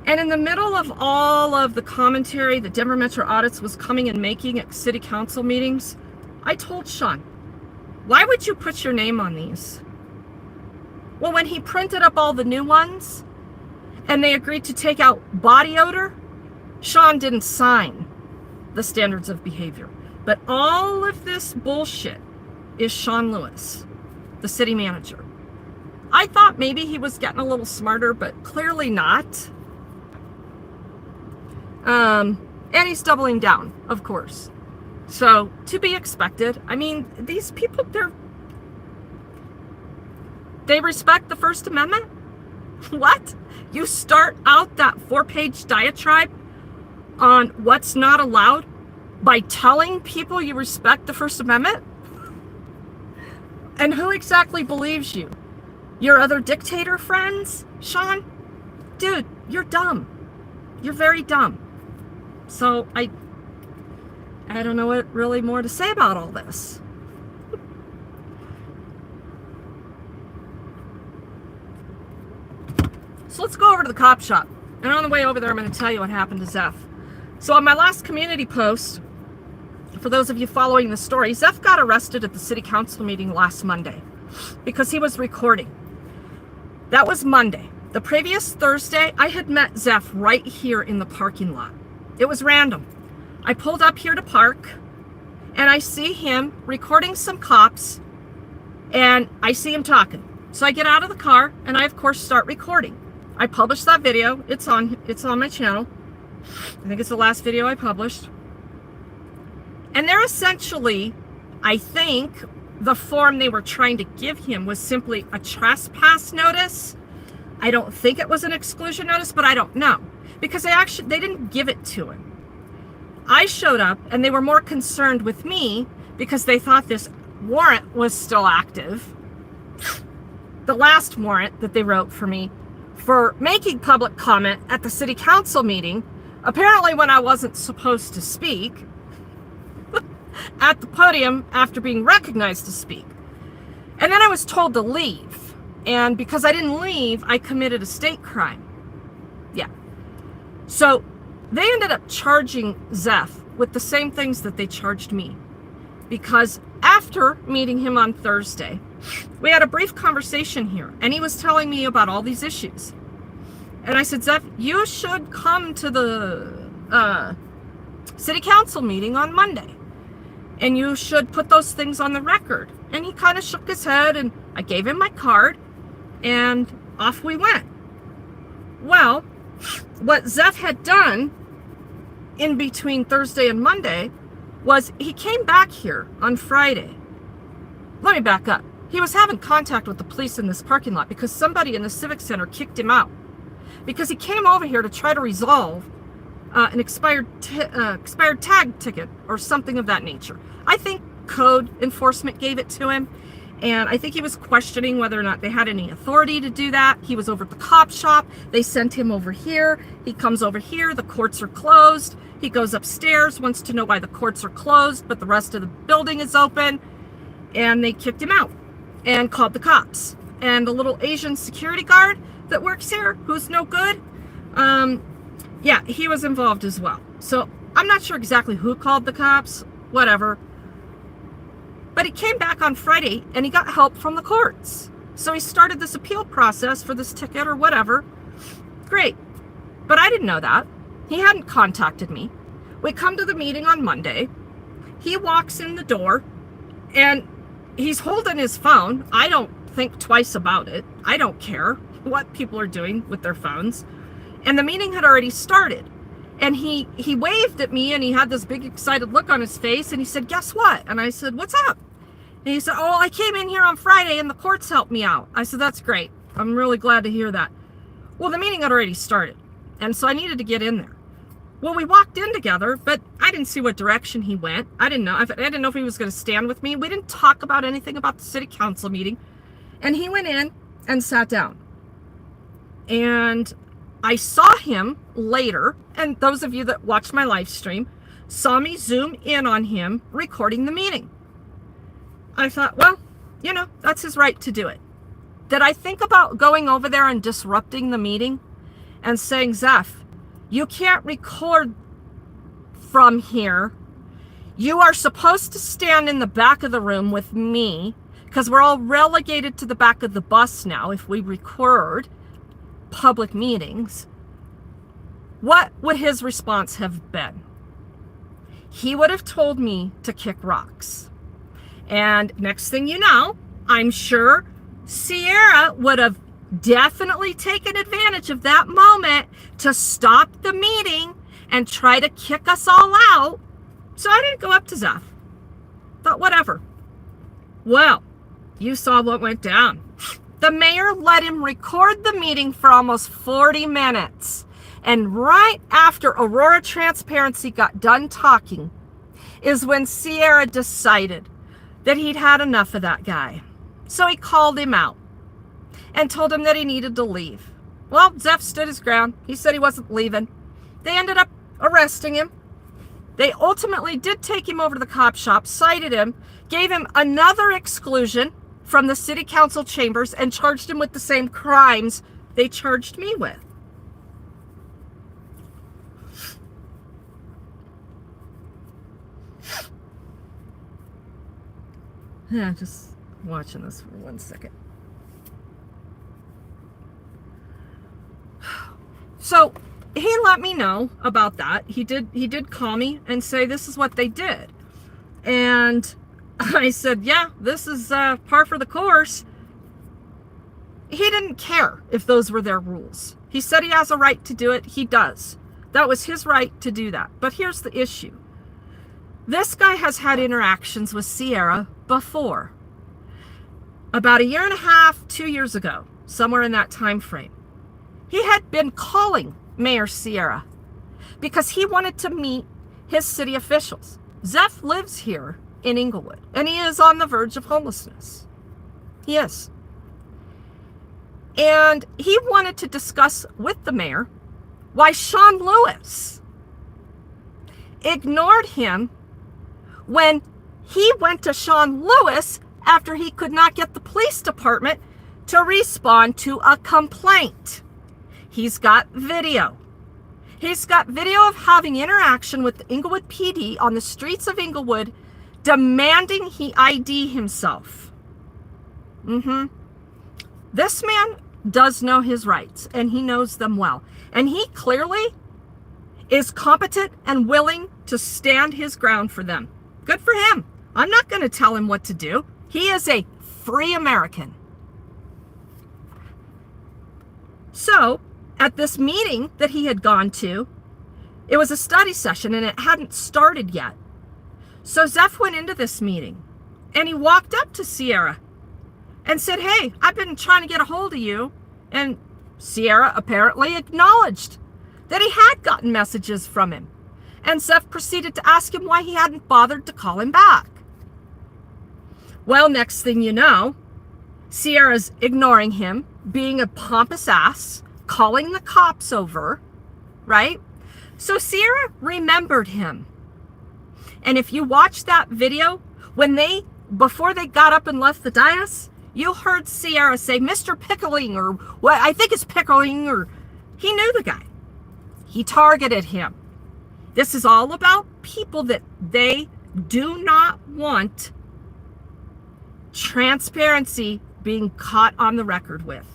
And in the middle of all of the commentary that Denver Metro Audits was coming and making at city council meetings, I told Shawn, why would you put your name on these? Well, when he printed up all the new ones, and they agreed to take out body odor, Shawn didn't sign the standards of behavior. But all of this bullshit is Shawn Lewis, the city manager. I thought maybe he was getting a little smarter, but clearly not. And he's doubling down, of course. So, to be expected. I mean, these people, they respect the First Amendment? What? You start out that 4-page diatribe on what's not allowed by telling people you respect the First Amendment? And who exactly believes you? Your other dictator friends, Shawn? Dude, you're dumb. You're very dumb. So I don't know what really more to say about all this. So let's go over to the cop shop. And on the way over there, I'm going to tell you what happened to Zeff. So on my last community post, for those of you following the story, Zeff got arrested at the city council meeting last Monday because he was recording. That was Monday. The previous Thursday, I had met Zeff right here in the parking lot. It was random. I pulled up here to park, and I see him recording some cops, and I see him talking. So I get out of the car, and I, of course, start recording. I published that video. It's on my channel. I think it's the last video I published. And they're essentially, I think, the form they were trying to give him was simply a trespass notice. I don't think it was an exclusion notice, but I don't know. Because they didn't give it to him. I showed up, and they were more concerned with me because they thought this warrant was still active. The last warrant that they wrote for me for making public comment at the city council meeting, apparently when I wasn't supposed to speak, at the podium after being recognized to speak. And then I was told to leave. And because I didn't leave, I committed a state crime. Yeah. So they ended up charging Zeff with the same things that they charged me. Because after meeting him on Thursday, we had a brief conversation here, and he was telling me about all these issues. And I said, Zeff, you should come to the city council meeting on Monday. And you should put those things on the record. And he kind of shook his head, and I gave him my card, and off we went. Well, what Zeff had done in between Thursday and Monday was he came back here on Friday. Let me back up. He was having contact with the police in this parking lot because somebody in the Civic Center kicked him out. Because he came over here to try to resolve an expired tag ticket or something of that nature. I think code enforcement gave it to him, and I think he was questioning whether or not they had any authority to do that. He was over at the cop shop. They sent him over here. He comes over here. The courts are closed. He goes upstairs, wants to know why the courts are closed, but the rest of the building is open, and they kicked him out and called the cops. And the little Asian security guard that works here, who's no good, yeah, he was involved as well. So I'm not sure exactly who called the cops, whatever. But he came back on Friday and he got help from the courts. So he started this appeal process for this ticket or whatever. Great. But I didn't know that. He hadn't contacted me. We come to the meeting on Monday. He walks in the door and he's holding his phone. I don't think twice about it. I don't care what people are doing with their phones. And the meeting had already started. And he waved at me and he had this big excited look on his face and he said, guess what? And I said, what's up? And he said, oh, I came in here on Friday and the courts helped me out. I said, that's great. I'm really glad to hear that. Well, the meeting had already started. And so I needed to get in there. Well, we walked in together, but I didn't see what direction he went. I didn't know. I didn't know if he was going to stand with me. We didn't talk about anything about the city council meeting. And he went in and sat down. And I saw him later, and those of you that watched my live stream saw me zoom in on him recording the meeting. I thought, well, you know, that's his right to do it. Did I think about going over there and disrupting the meeting and saying, Zeff, you can't record from here. You are supposed to stand in the back of the room with me because we're all relegated to the back of the bus now if we record public meetings, what would his response have been? He would have told me to kick rocks. And next thing you know, I'm sure Sierra would have definitely taken advantage of that moment to stop the meeting and try to kick us all out. So I didn't go up to Zeff. Thought, whatever. Well, you saw what went down. The mayor let him record the meeting for almost 40 minutes. And right after Aurora Transparency got done talking is when Sierra decided that he'd had enough of that guy. So he called him out and told him that he needed to leave. Well, Zeff stood his ground. He said he wasn't leaving. They ended up arresting him. They ultimately did take him over to the cop shop, cited him, gave him another exclusion from the city council chambers, and charged him with the same crimes they charged me with. Yeah, just watching this for 1 second. So he let me know about that. He did call me and say this is what they did. And I said, yeah, this is par for the course. He didn't care if those were their rules. He said he has a right to do it. He does. That was his right to do that. But here's the issue. This guy has had interactions with Sierra before. About 1.5 years, 2 years ago, somewhere in that time frame. He had been calling Mayor Sierra because he wanted to meet his city officials. Zeff lives here in Inglewood, and he is on the verge of homelessness. He is. And he wanted to discuss with the mayor why Shawn Lewis ignored him when he went to Shawn Lewis after he could not get the police department to respond to a complaint. He's got video. He's got video of having interaction with the Inglewood PD on the streets of Inglewood, demanding he ID himself. This man does know his rights, and he knows them well. And he clearly is competent and willing to stand his ground for them. Good for him. I'm not going to tell him what to do. He is a free American. So, at this meeting that he had gone to, it was a study session and it hadn't started yet. So Zeff went into this meeting and he walked up to Sierra and said, hey, I've been trying to get a hold of you. And Sierra apparently acknowledged that he had gotten messages from him. And Zeff proceeded to ask him why he hadn't bothered to call him back. Well, next thing you know, Sierra's ignoring him, being a pompous ass, calling the cops over, right? So Sierra remembered him. And if you watch that video, before they got up and left the dais, you heard Sierra say, Mr. Pickling, or what I think is Pickling, or he knew the guy. He targeted him. This is all about people that they do not want transparency being caught on the record with.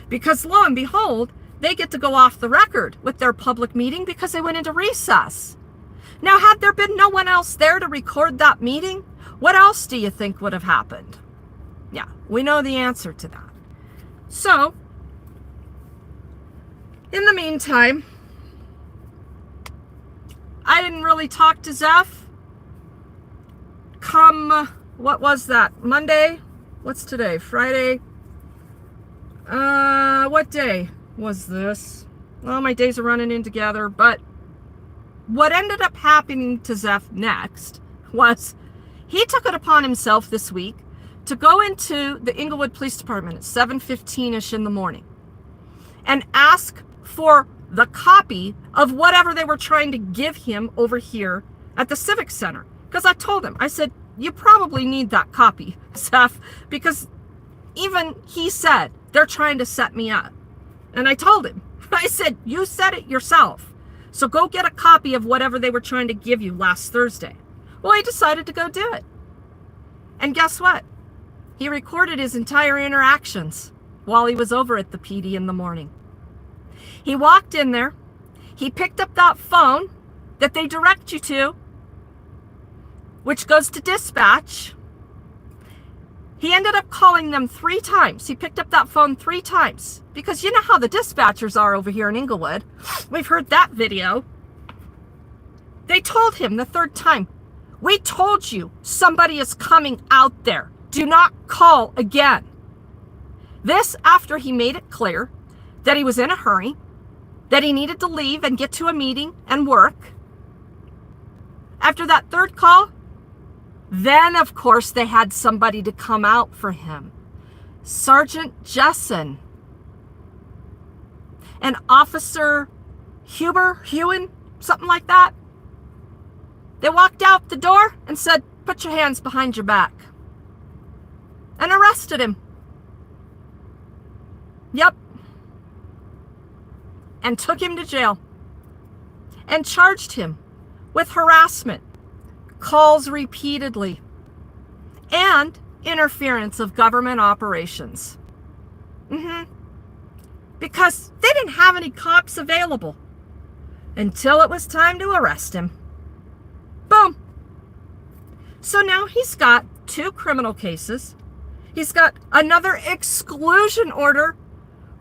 Because lo and behold, they get to go off the record with their public meeting because they went into recess. Now, had there been no one else there to record that meeting, what else do you think would have happened? Yeah, we know the answer to that. So, in the meantime, I didn't really talk to Zeff. What was that? Monday? What's today? Friday? What day was this? Well, my days are running in together, but what ended up happening to Zeff next was he took it upon himself this week to go into the Inglewood Police Department at 7:15-ish in the morning and ask for the copy of whatever they were trying to give him over here at the Civic Center. Because I told him, I said, you probably need that copy, Zeff, because even he said, they're trying to set me up. And I told him, I said, you said it yourself. So go get a copy of whatever they were trying to give you last Thursday. Well, he decided to go do it. And guess what? He recorded his entire interactions while he was over at the PD in the morning. He walked in there. He picked up that phone that they direct you to, which goes to dispatch. He ended up calling them 3 times. He picked up that phone 3 times because you know how the dispatchers are over here in Inglewood. We've heard that video. They told him the 3rd time, "We told you somebody is coming out there. Do not call again." This after he made it clear that he was in a hurry, that he needed to leave and get to a meeting and work. After that 3rd call, then of course they had somebody to come out for him. Sergeant Jessen and Officer Hewen, something like that. They walked out the door and said, "Put your hands behind your back," and arrested him. Yep. And took him to jail and charged him with harassment, calls repeatedly, and interference of government operations. Because they didn't have any cops available until it was time to arrest him. Boom. So now he's got 2 criminal cases. He's got another exclusion order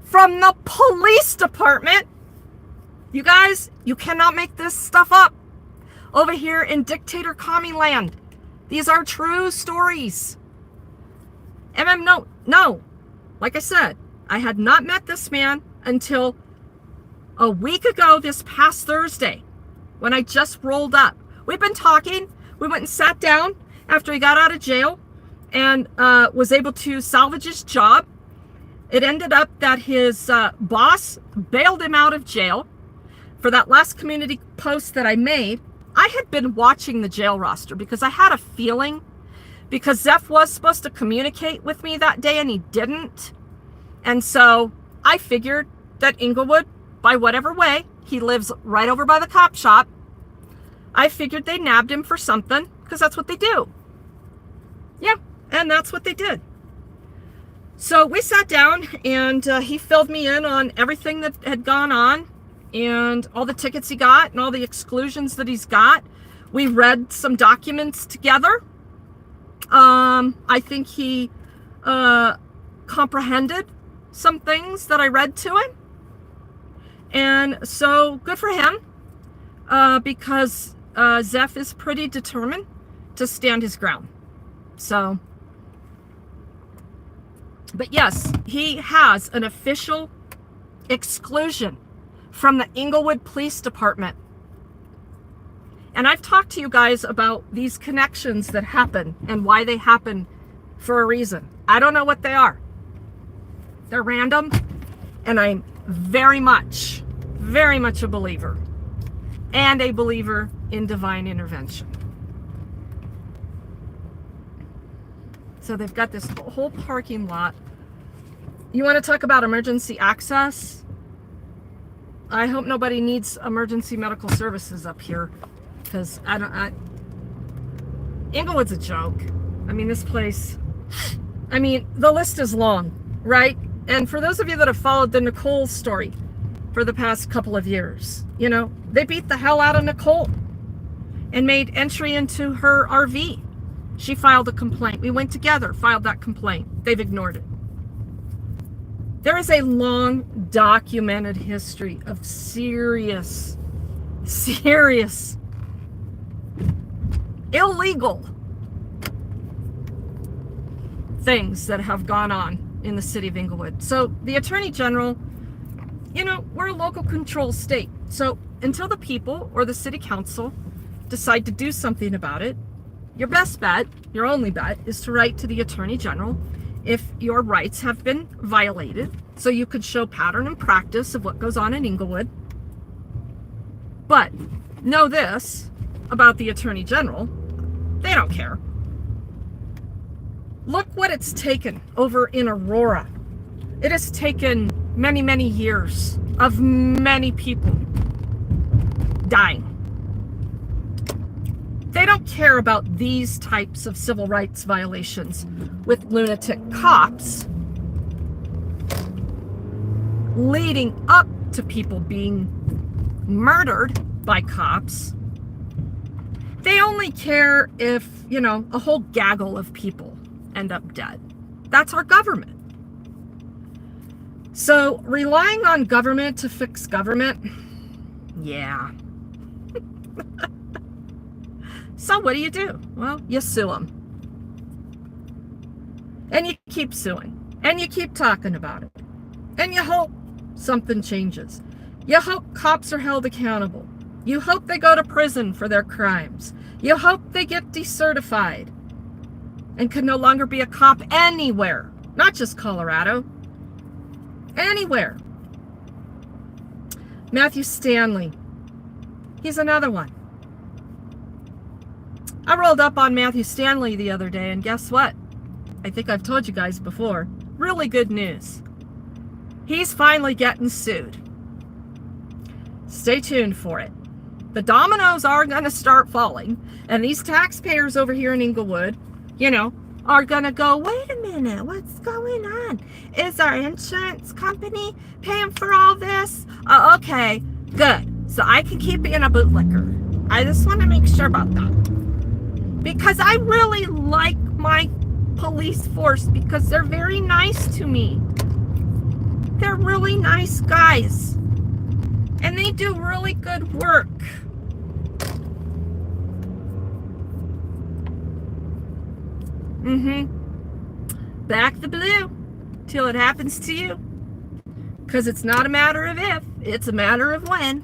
from the police department. You guys, you cannot make this stuff up over here in dictator commie land. These are true stories. No. Like I said, I had not met this man until a week ago this past Thursday when I just rolled up. We've been talking. We went and sat down after he got out of jail and was able to salvage his job. It ended up that his boss bailed him out of jail for that last community post that I made. I had been watching the jail roster because I had a feeling, because Zeff was supposed to communicate with me that day and he didn't. And so I figured that Inglewood, by whatever way, he lives right over by the cop shop, I figured they nabbed him for something because that's what they do. Yeah, and that's what they did. So we sat down and he filled me in on everything that had gone on and all the tickets he got and all the exclusions that he's got. We read some documents together. I think he comprehended some things that I read to him. And so good for him because Zeff is pretty determined to stand his ground. So, but yes, he has an official exclusion from the Inglewood Police Department. And I've talked to you guys about these connections that happen and why they happen for a reason. I don't know what they are. They're random, and I'm very much a believer, and a believer in divine intervention. So they've got this whole parking lot. You want to talk about emergency access? I hope nobody needs emergency medical services up here, because Inglewood's a joke. I mean, this place, the list is long, right? And for those of you that have followed the Nicole story for the past couple of years, they beat the hell out of Nicole and made entry into her RV. She filed a complaint. We went together, filed that complaint. They've ignored it. There is a long documented history of serious illegal things that have gone on in the city of Inglewood. So the Attorney General, we're a local control state. So until the people or the city council decide to do something about it, your best bet, your only bet, is to write to the Attorney General if your rights have been violated, so you could show pattern and practice of what goes on in Inglewood. But know this about the Attorney General: they don't care. Look what it's taken over in Aurora. It has taken many, many years of many people dying. They don't care about these types of civil rights violations with lunatic cops leading up to people being murdered by cops. They only care if, a whole gaggle of people end up dead. That's our government. So relying on government to fix government, yeah. So what do? Well, you sue them. And you keep suing. And you keep talking about it. And you hope something changes. You hope cops are held accountable. You hope they go to prison for their crimes. You hope they get decertified and can no longer be a cop anywhere, not just Colorado, anywhere. Matthew Stanley, he's another one. I rolled up on Matthew Stanley the other day, and guess what? I think I've told you guys before. Really good news. He's finally getting sued. Stay tuned for it. The dominoes are going to start falling, and these taxpayers over here in Inglewood, are going to go, wait a minute, what's going on? Is our insurance company paying for all this? Oh, okay, good. So I can keep being a bootlicker. I just want to make sure about that. Because I really like my police force because they're very nice to me. They're really nice guys. And they do really good work. Back the blue till it happens to you. Because it's not a matter of if, it's a matter of when.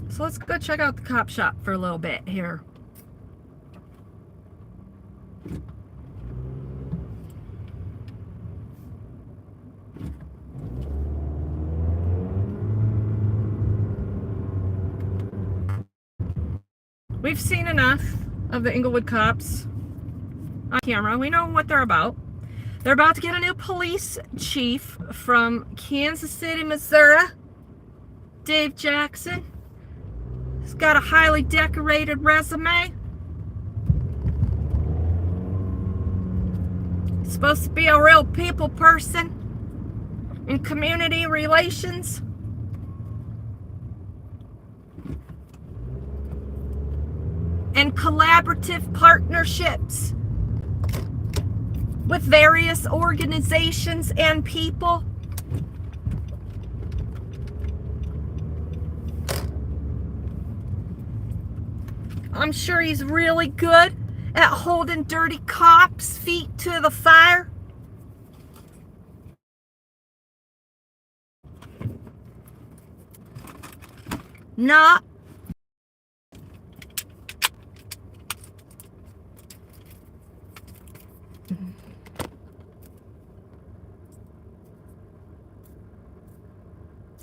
So let's go check out the cop shop for a little bit here. We've seen enough of the Inglewood cops on camera. We know what they're about. They're about to get a new police chief from Kansas City, Missouri. Dave Jackson. He's got a highly decorated resume. He's supposed to be a real people person in community relations. And collaborative partnerships with various organizations and people. I'm sure he's really good at holding dirty cops' feet to the fire. Not.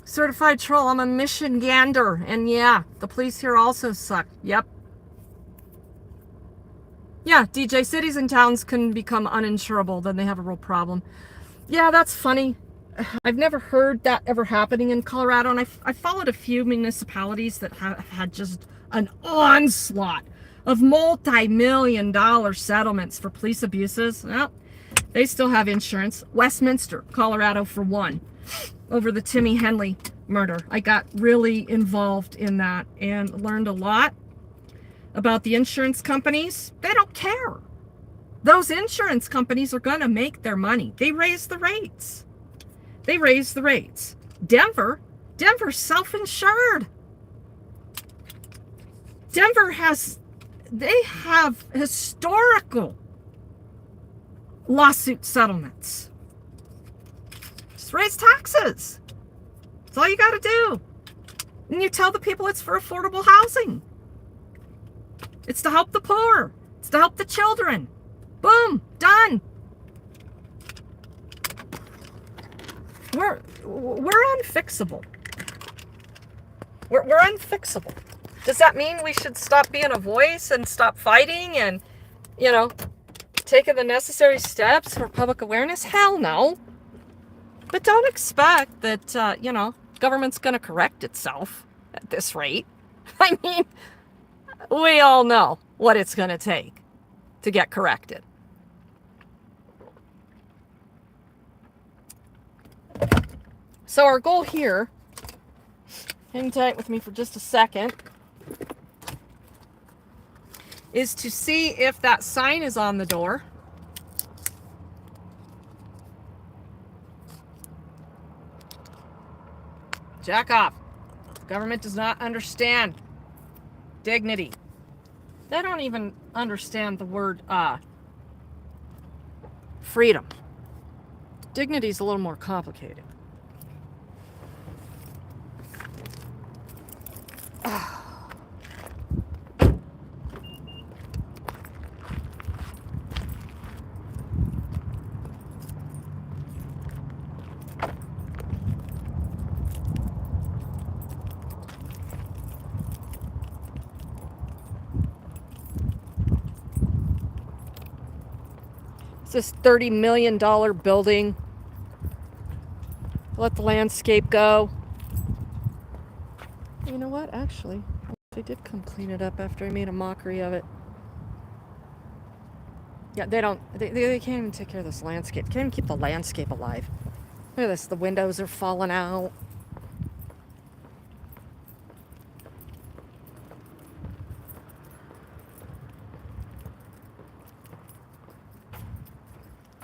Certified troll, I'm a Michigander, and yeah, the police here also suck. Yep. Yeah, DJ, cities and towns can become uninsurable, then they have a real problem. Yeah, that's funny. I've never heard that ever happening in Colorado, and I followed a few municipalities that have had just an onslaught of multi-million-dollar settlements for police abuses. Well, they still have insurance. Westminster, Colorado, for one, over the Timmy Henley murder. I got really involved in that and learned a lot about the insurance companies. They don't care. Those insurance companies are going to make their money. They raise the rates. They raise the rates. Denver's self-insured. They have historical lawsuit settlements. Just raise taxes. That's all you got to do. And you tell the people it's for affordable housing. It's to help the poor. It's to help the children. Boom, done. We're unfixable. We're unfixable. Does that mean we should stop being a voice and stop fighting and, taking the necessary steps for public awareness? Hell no. But don't expect that, government's going to correct itself at this rate. I mean, We all know what it's going to take to get corrected. So our goal here, hang tight with me for just a second, is to see if that sign is on the door. Jack off. Government does not understand dignity. They don't even understand the word freedom. Dignity is a little more complicated. It's this $30 million building. Let the landscape go. You know what? Actually, they did come clean it up after I made a mockery of it. Yeah, they can't even take care of this landscape. They can't even keep the landscape alive. Look at this. The windows are falling out.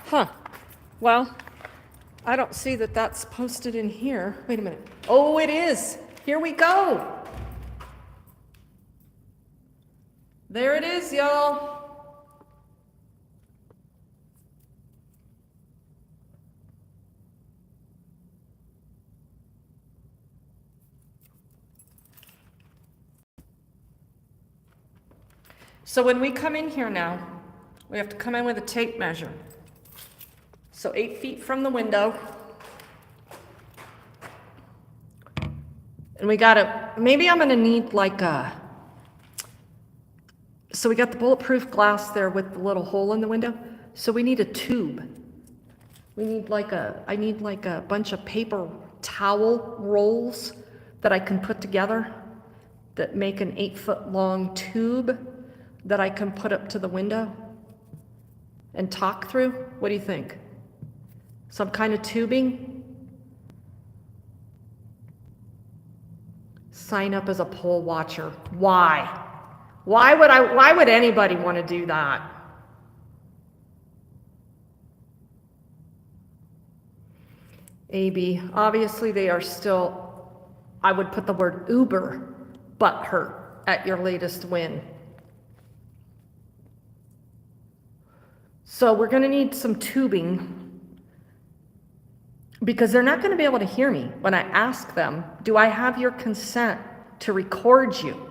Huh. Well, I don't see that that's posted in here. Wait a minute. Oh, it is. Here we go. There it is, y'all. So when we come in here now, we have to come in with a tape measure. So 8 feet from the window. And we gotta, maybe I'm gonna need like so we got the bulletproof glass there with the little hole in the window. So we need a tube. We need I need like a bunch of paper towel rolls that I can put together that make an 8-foot long tube that I can put up to the window and talk through. What do you think? Some kind of tubing? Sign up as a poll watcher. Why? Why would anybody want to do that? AB, obviously they are still, I would put the word uber butthurt at your latest win. So we're gonna need some tubing because they're not gonna be able to hear me when I ask them, do I have your consent to record you?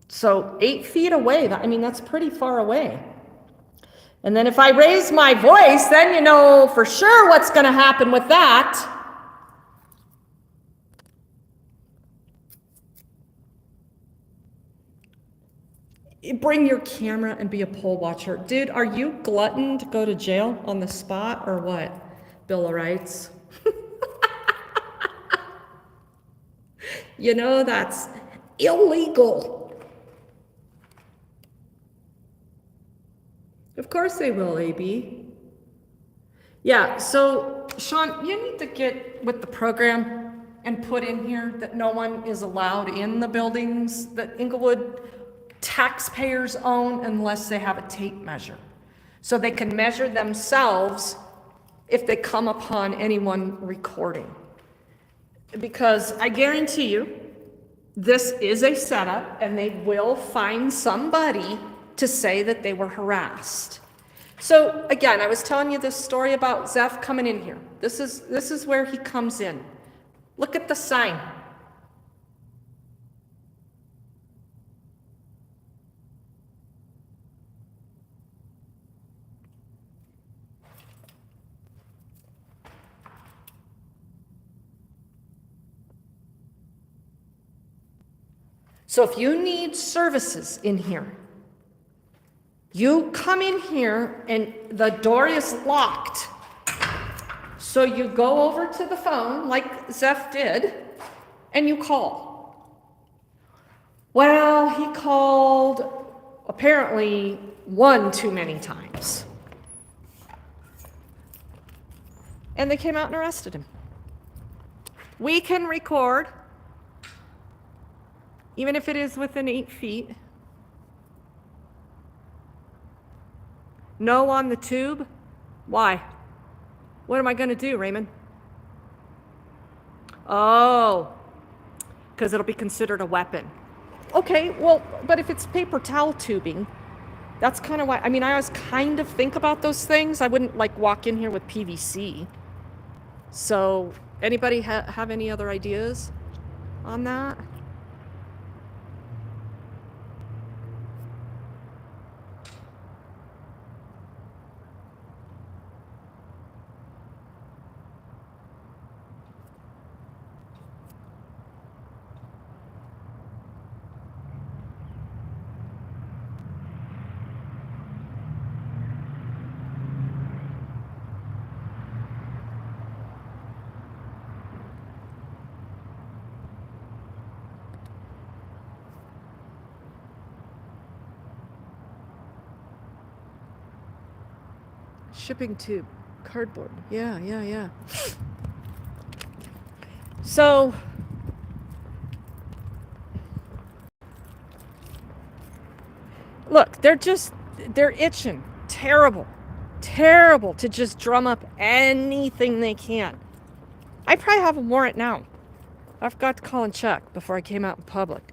So 8 feet away, that's pretty far away. And then if I raise my voice, then you know for sure what's gonna happen with that. Bring your camera and be a poll watcher. Dude, are you glutton to go to jail on the spot or what? Bill of Rights. You know, that's illegal. Of course they will, AB. Yeah, so Shawn, you need to get with the program and put in here that no one is allowed in the buildings that Inglewood taxpayers own unless they have a tape measure. So they can measure themselves if they come upon anyone recording. Because I guarantee you, this is a setup and they will find somebody to say that they were harassed. So again, I was telling you this story about Zeff coming in here. This is where he comes in. Look at the sign. So if you need services in here, you come in here and the door is locked. So you go over to the phone like Zeff did and you call. Well, he called apparently one too many times. And they came out and arrested him. We can record, even if it is within 8 feet. No on the tube. Why? What am I going to do, Raymond? Oh, because it'll be considered a weapon. Okay, well, but if it's paper towel tubing, that's kind of why. I mean, I always kind of think about those things. I wouldn't like walk in here with PVC. So, anybody have any other ideas on that? Shipping tube, cardboard. Yeah. So, look, they're itching. Terrible to just drum up anything they can. I probably have a warrant now. I forgot to call and check before I came out in public.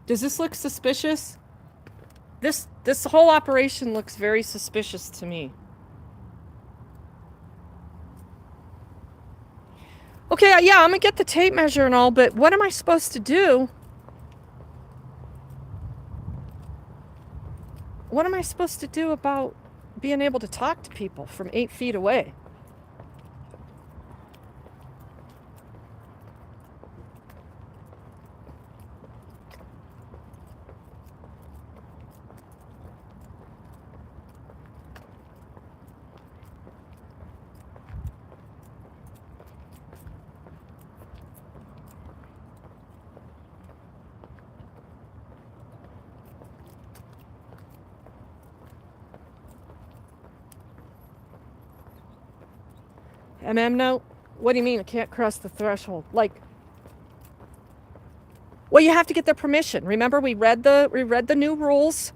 Does this look suspicious? This whole operation looks very suspicious to me. Okay, yeah, I'm gonna get the tape measure and all, but what am I supposed to do? What am I supposed to do about being able to talk to people from 8 feet away? No? What do you mean I can't cross the threshold? Like, well, you have to get their permission. Remember, we read the new rules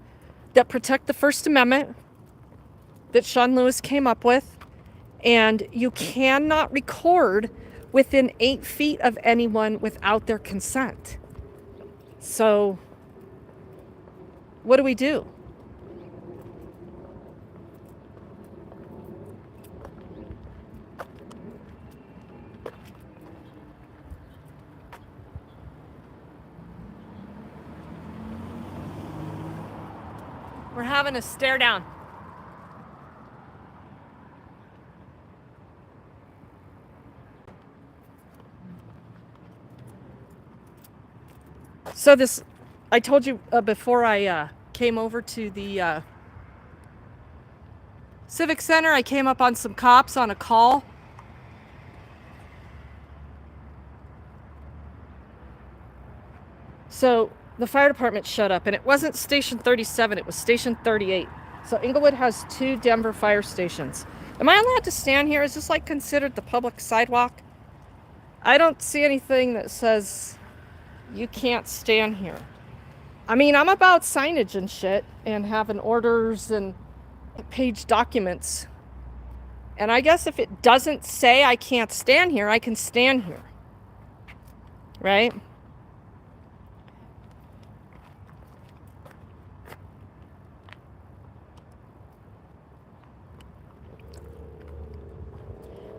that protect the First Amendment that Shawn Lewis came up with, and you cannot record within 8 feet of anyone without their consent. So, what do we do? We're having a stare down. So this, I told you before I came over to the Civic Center, I came up on some cops on a call. So the fire department showed up, and it wasn't Station 37, it was Station 38. So Inglewood has 2 Denver fire stations. Am I allowed to stand here? Is this like considered the public sidewalk? I don't see anything that says you can't stand here. I mean, I'm about signage and shit, and having orders and page documents. And I guess if it doesn't say I can't stand here, I can stand here. Right?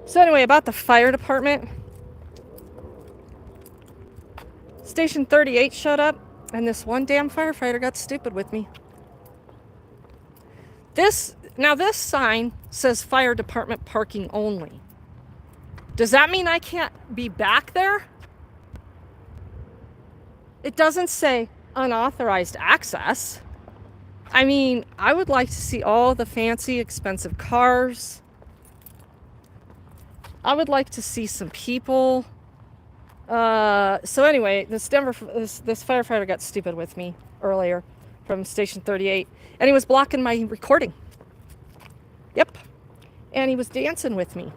So anyway, about the fire department. Station 38 showed up, and this one damn firefighter got stupid with me. This sign says fire department parking only. Does that mean I can't be back there? It doesn't say unauthorized access. I mean, I would like to see all the fancy, expensive cars. I would like to see some people. So anyway, this firefighter got stupid with me earlier from Station 38, and he was blocking my recording. Yep. And he was dancing with me.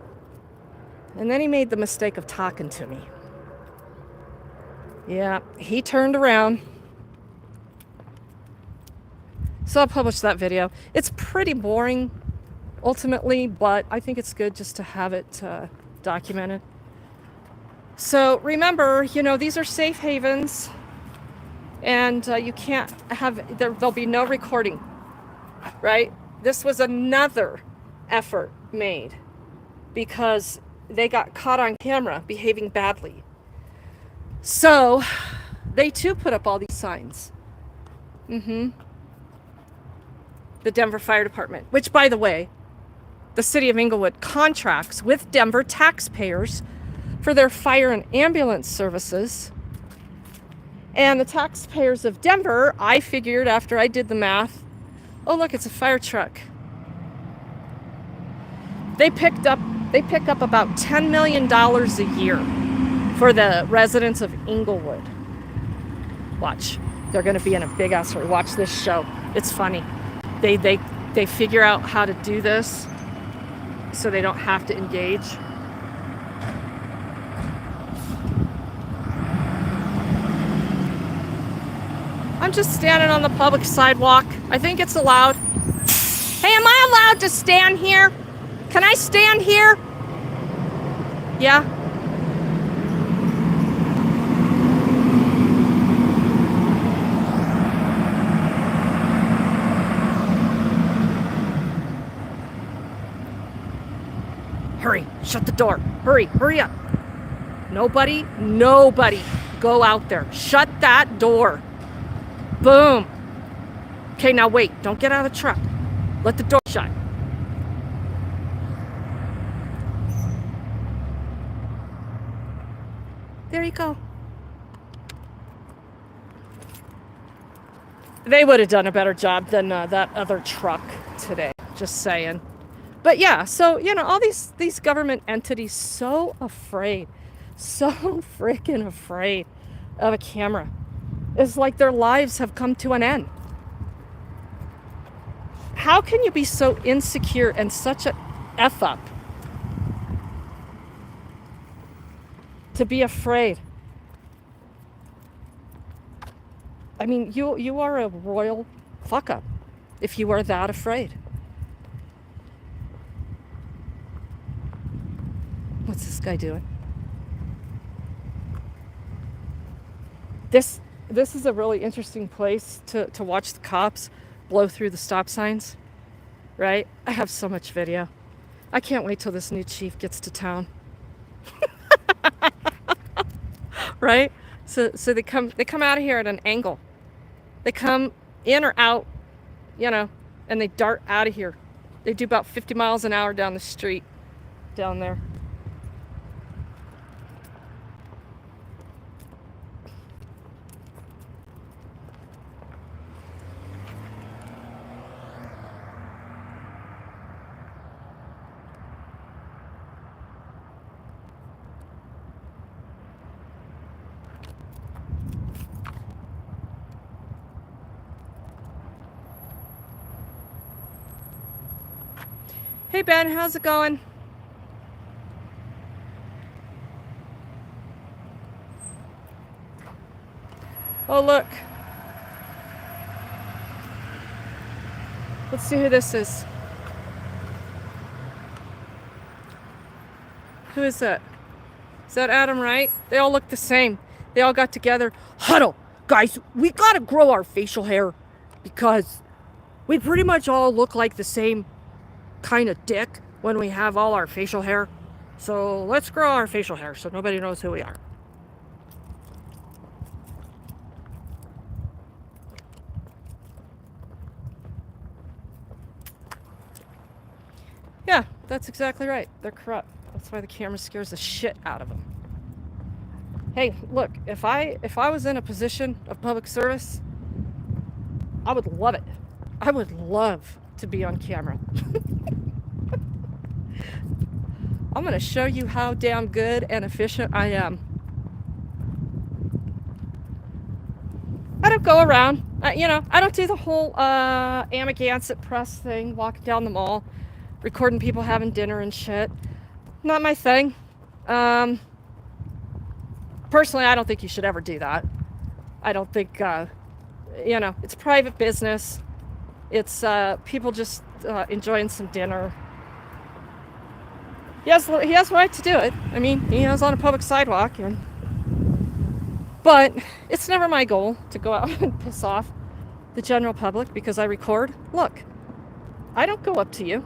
And then he made the mistake of talking to me. Yeah, he turned around. So I'll publish that video. It's pretty boring, ultimately, but I think it's good just to have it documented. So remember, you know, these are safe havens, and you can't have, there'll be no recording, right? This was another effort made because they got caught on camera behaving badly. So they too put up all these signs. The Denver Fire Department, which, by the way, the city of Inglewood contracts with Denver taxpayers for their fire and ambulance services. And the taxpayers of Denver, I figured after I did the math, oh look, it's a fire truck. They pick up about $10 million a year for the residents of Inglewood. Watch, they're going to be in a big ass hurry. Watch this show. It's funny. They figure out how to do this so they don't have to engage. I'm just standing on the public sidewalk. I think it's allowed. Hey, am I allowed to stand here? Can I stand here? Yeah. Hurry, shut the door. Hurry up. Nobody go out there. Shut that door. Boom. Okay, now wait. Don't get out of the truck. Let the door shut. There you go. They would have done a better job than that other truck today. Just saying. But yeah, so, you know, all these government entities so freaking afraid of a camera. It's like their lives have come to an end. How can you be so insecure and such a F up to be afraid? I mean, you are a royal fuck up if you are that afraid. What's this guy doing? This is a really interesting place to watch the cops blow through the stop signs, right? I have so much video. I can't wait till this new chief gets to town. Right? So they come out of here at an angle. They come in or out, you know, and they dart out of here. They do about 50 miles an hour down the street down there. Hey Ben, how's it going? Oh look. Let's see who this is. Who is that? Is that Adam, right? They all look the same. They all got together. Huddle! Guys, we gotta grow our facial hair because we pretty much all look like the same kind of dick when we have all our facial hair. So let's grow our facial hair so nobody knows who we are. Yeah, that's exactly right. They're corrupt. That's why the camera scares the shit out of them. Hey, look, if I was in a position of public service, I would love it. I would love to be on camera. I'm going to show you how damn good and efficient I am. I don't go around, I don't do the whole Amagansett press thing, walking down the mall, recording people having dinner and shit. Not my thing. Personally, I don't think you should ever do that. I don't think, it's private business. It's people just enjoying some dinner. He has the right to do it. I mean, he is on a public sidewalk, but it's never my goal to go out and piss off the general public because I record. Look, I don't go up to you.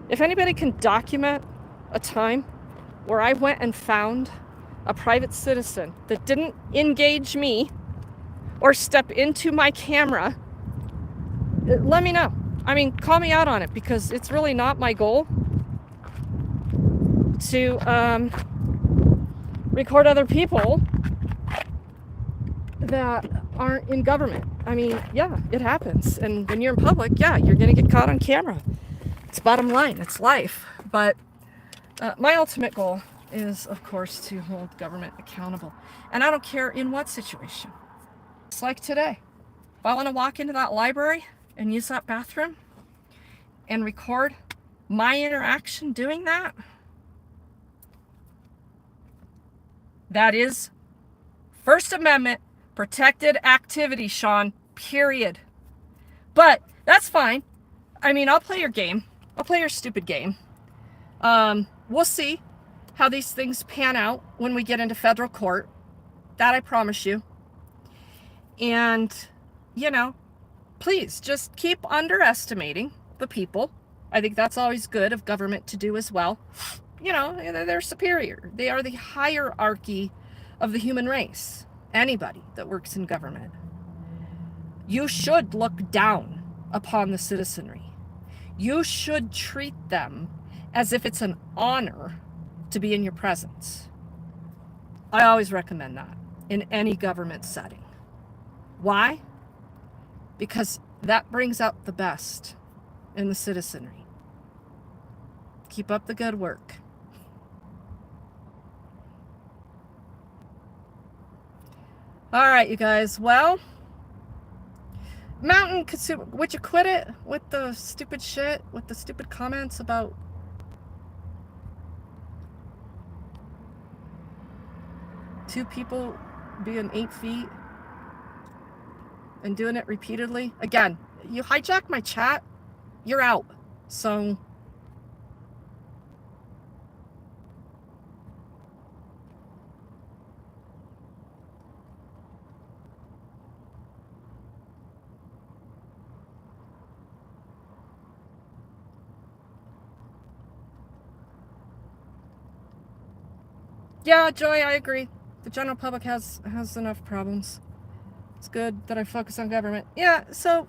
If anybody can document a time where I went and found a private citizen that didn't engage me or step into my camera, let me know. I mean, call me out on it because it's really not my goal to record other people that aren't in government. I mean, yeah, it happens. And when you're in public, yeah, you're going to get caught on camera. It's bottom line. It's life. But my ultimate goal is, of course, to hold government accountable. And I don't care in what situation. It's like today. If I want to walk into that library and use that bathroom and record my interaction doing that, that is First Amendment protected activity, Shawn, period. But that's fine. I mean, I'll play your game. I'll play your stupid game. We'll see how these things pan out when we get into federal court. That I promise you. And, please just keep underestimating the people. I think that's always good of government to do as well. They're superior. They are the hierarchy of the human race. Anybody that works in government. You should look down upon the citizenry. You should treat them as if it's an honor to be in your presence. I always recommend that in any government setting. Why? Because that brings out the best in the citizenry. Keep up the good work. All right, you guys. Well, Mountain, would you quit it with the stupid shit, with the stupid comments about two people being 8 feet and doing it repeatedly? Again, you hijack my chat, you're out. So yeah, Joy, I agree. The general public has enough problems. It's good that I focus on government. Yeah, so,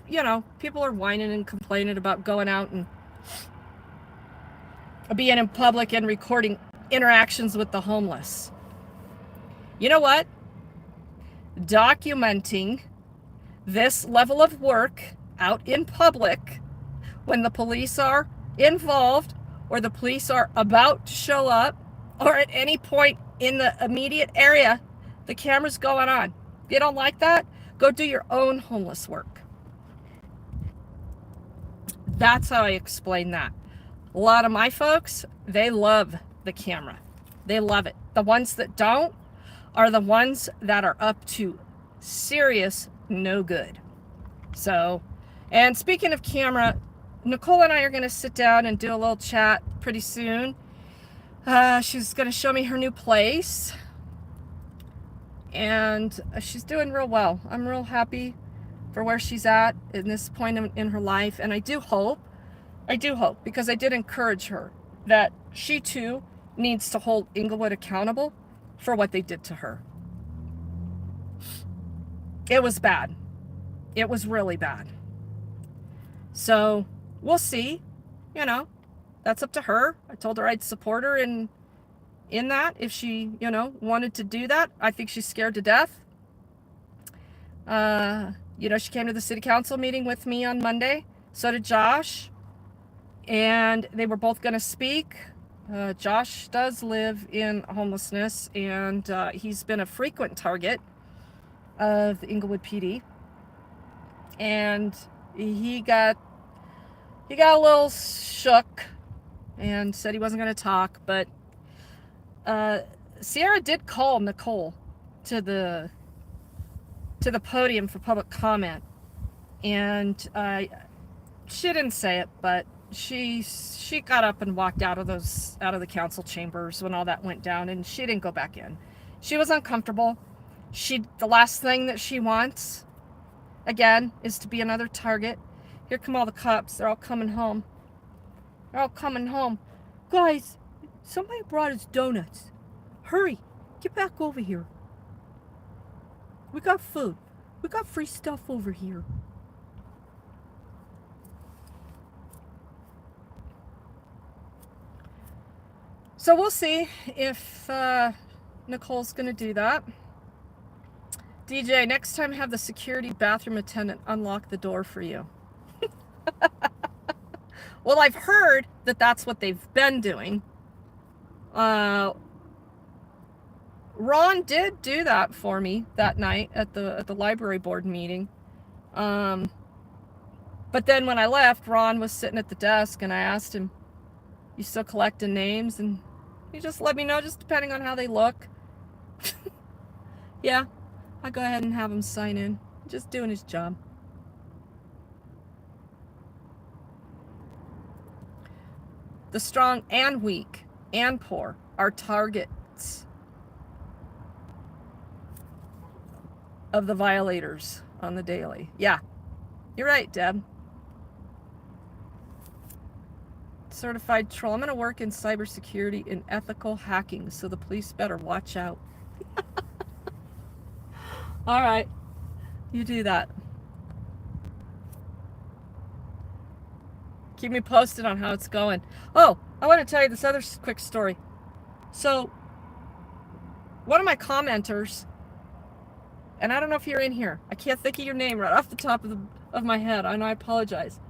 people are whining and complaining about going out and being in public and recording interactions with the homeless. You know what? Documenting this level of work out in public when the police are involved or the police are about to show up or at any point in the immediate area, the camera's going on. If you don't like that, go do your own homeless work. That's how I explain that. A lot of my folks, they love the camera. They love it. The ones that don't are the ones that are up to serious no good. So, and speaking of camera, Nicole and I are going to sit down and do a little chat pretty soon. She's going to show me her new place. And she's doing real well. I'm real happy for where she's at in this point in her life. And I do hope, because I did encourage her, that she too needs to hold Inglewood accountable for what they did to her. It was bad. It was really bad. So we'll see. That's up to her. I told her I'd support her in in that if she, wanted to do that. I think she's scared to death. She came to the city council meeting with me on Monday. So did Josh. And they were both going to speak. Josh does live in homelessness, and he's been a frequent target of the Inglewood PD. And he got a little shook and said he wasn't going to talk, but Sierra did call Nicole to the podium for public comment, and she didn't say it, but she got up and walked out of the council chambers when all that went down, and she didn't go back in. She was uncomfortable. The last thing that she wants, again, is to be another target. Here come all the cops. They're all coming home. Guys, somebody brought us donuts. Hurry, get back over here. We got food. We got free stuff over here. So we'll see if Nicole's going to do that. DJ, next time have the security bathroom attendant unlock the door for you. Well, I've heard that that's what they've been doing. Ron did do that for me that night at the library board meeting. But then when I left, Ron was sitting at the desk, and I asked him, "You still collecting names?" And he just let me know, just depending on how they look. Yeah, I go ahead and have him sign in. Just doing his job. The strong and weak and poor are targets of the violators on the daily. Yeah, you're right, Deb. Certified troll. I'm going to work in cybersecurity and ethical hacking, so the police better watch out. All right, you do that. Keep me posted on how it's going. Oh, I want to tell you this other quick story. So, one of my commenters, and I don't know if you're in here, I can't think of your name right off the top of my head, and I apologize,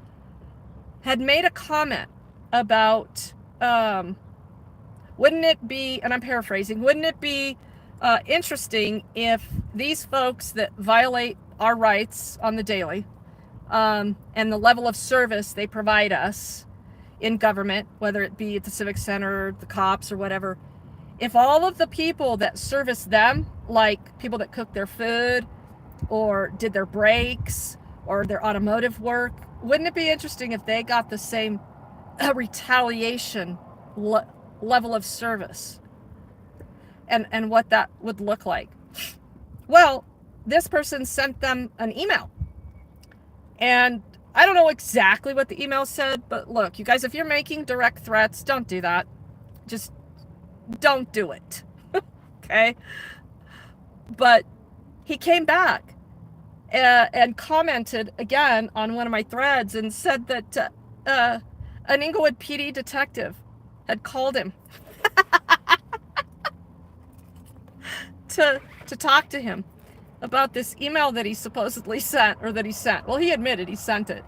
had made a comment about, wouldn't it be, and I'm paraphrasing, wouldn't it be interesting if these folks that violate our rights on the daily, and the level of service they provide us in government, whether it be at the Civic Center, the cops, or whatever, if all of the people that service them, like people that cook their food or did their brakes or their automotive work, wouldn't it be interesting if they got the same retaliation level of service, and what that would look like? Well, this person sent them an email, and I don't know exactly what the email said, but look, you guys, if you're making direct threats, don't do that. Just don't do it. Okay? But he came back and commented again on one of my threads and said that an Inglewood PD detective had called him to talk to him about this email that he supposedly sent, or that he sent. Well, he admitted he sent it.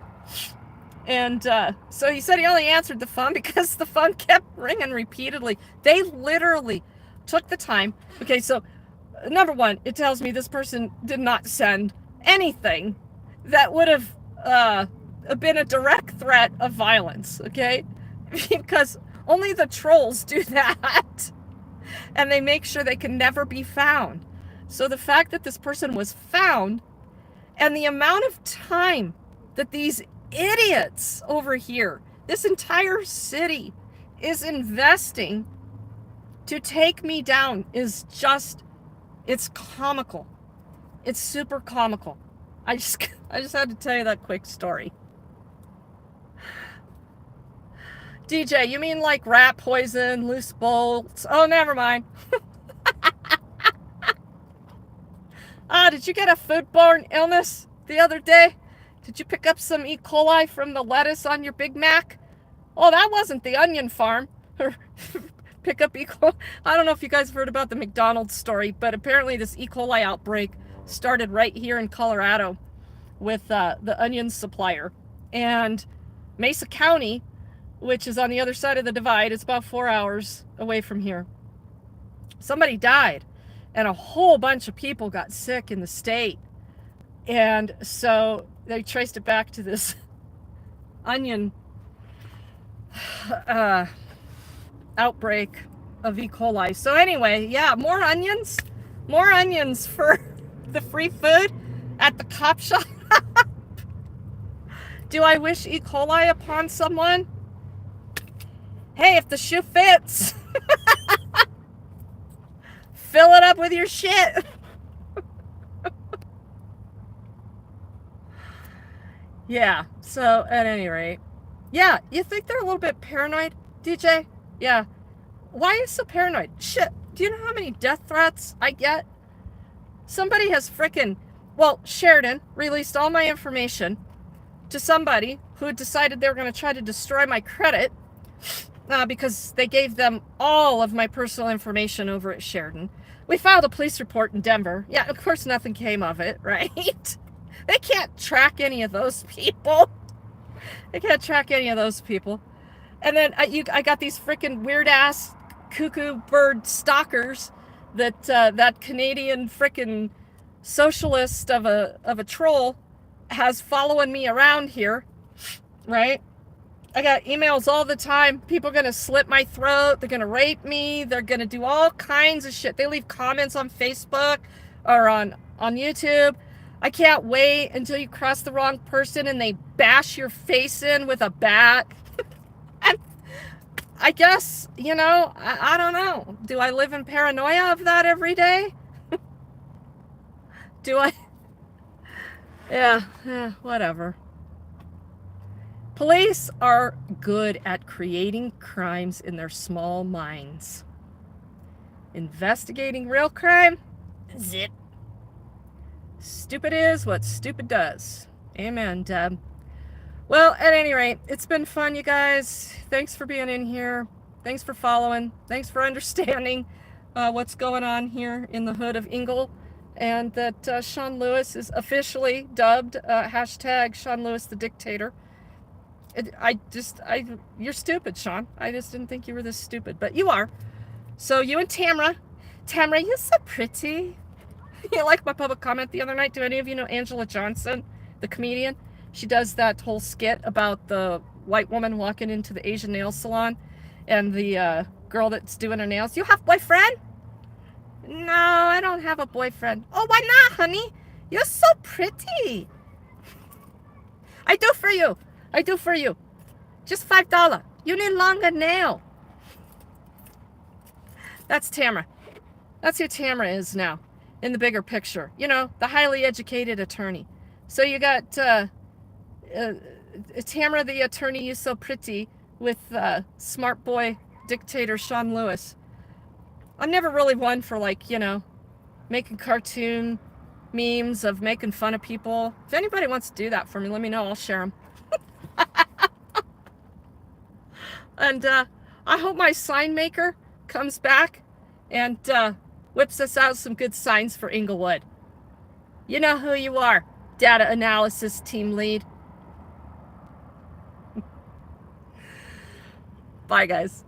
And so he said he only answered the phone because the phone kept ringing repeatedly. They literally took the time. Okay, so number one, it tells me this person did not send anything that would have been a direct threat of violence, okay? Because only the trolls do that. And they make sure they can never be found. So the fact that this person was found, and the amount of time that these idiots over here, this entire city, is investing to take me down is just, it's comical. It's super comical. I just had to tell you that quick story. DJ, you mean like rat poison, loose bolts? Oh, never mind. Did you get a foodborne illness the other day? Did you pick up some E. coli from the lettuce on your Big Mac? Oh, that wasn't the onion farm. pick up E. coli. I don't know if you guys have heard about the McDonald's story, but apparently this E. coli outbreak started right here in Colorado with the onion supplier. And Mesa County, which is on the other side of the divide, it's about 4 hours away from here. Somebody died, and a whole bunch of people got sick in the state. And so they traced it back to this onion outbreak of E. coli. So anyway, yeah, more onions for the free food at the cop shop. Do I wish E. coli upon someone? Hey, if the shoe fits, fill it up with your shit. Yeah, so at any rate, yeah, you think they're a little bit paranoid, DJ? Yeah. Why are you so paranoid? Shit, do you know how many death threats I get? Somebody has Sheridan released all my information to somebody who decided they were going to try to destroy my credit because they gave them all of my personal information over at Sheridan. We filed a police report in Denver. Yeah, of course nothing came of it, right? They can't track any of those people. They can't track any of those people. And then I got these freaking weird-ass cuckoo bird stalkers that Canadian freaking socialist of a troll has following me around here, right? I got emails all the time. People are going to slit my throat. They're going to rape me. They're going to do all kinds of shit. They leave comments on Facebook or on YouTube. I can't wait until you cross the wrong person and they bash your face in with a bat. And I guess, I don't know. Do I live in paranoia of that every day? Do I? Yeah, whatever. Police are good at creating crimes in their small minds. Investigating real crime? Zip. Stupid is what stupid does. Amen, Deb. Well, at any rate, it's been fun, you guys. Thanks for being in here. Thanks for following. Thanks for understanding what's going on here in the hood of Ingle. And that Shawn Lewis is officially dubbed hashtag Shawn Lewis the Dictator. You're stupid, Shawn. I just didn't think you were this stupid, but you are. So you and Tamara, you're so pretty. You like my public comment the other night? Do any of you know Angela Johnson, the comedian? She does that whole skit about the white woman walking into the Asian nail salon and the girl that's doing her nails. You have a boyfriend? No, I don't have a boyfriend. Oh, why not, honey? You're so pretty. I do for you. Just $5. You need longer nail. That's Tamara. That's who Tamara is now in the bigger picture. The highly educated attorney. So you got Tamara, the attorney, you so pretty, with smart boy dictator Shawn Lewis. I'm never really one for making cartoon memes of making fun of people. If anybody wants to do that for me, let me know. I'll share them. And I hope my sign maker comes back and whips us out some good signs for Inglewood. You know who you are, data analysis team lead. Bye, guys.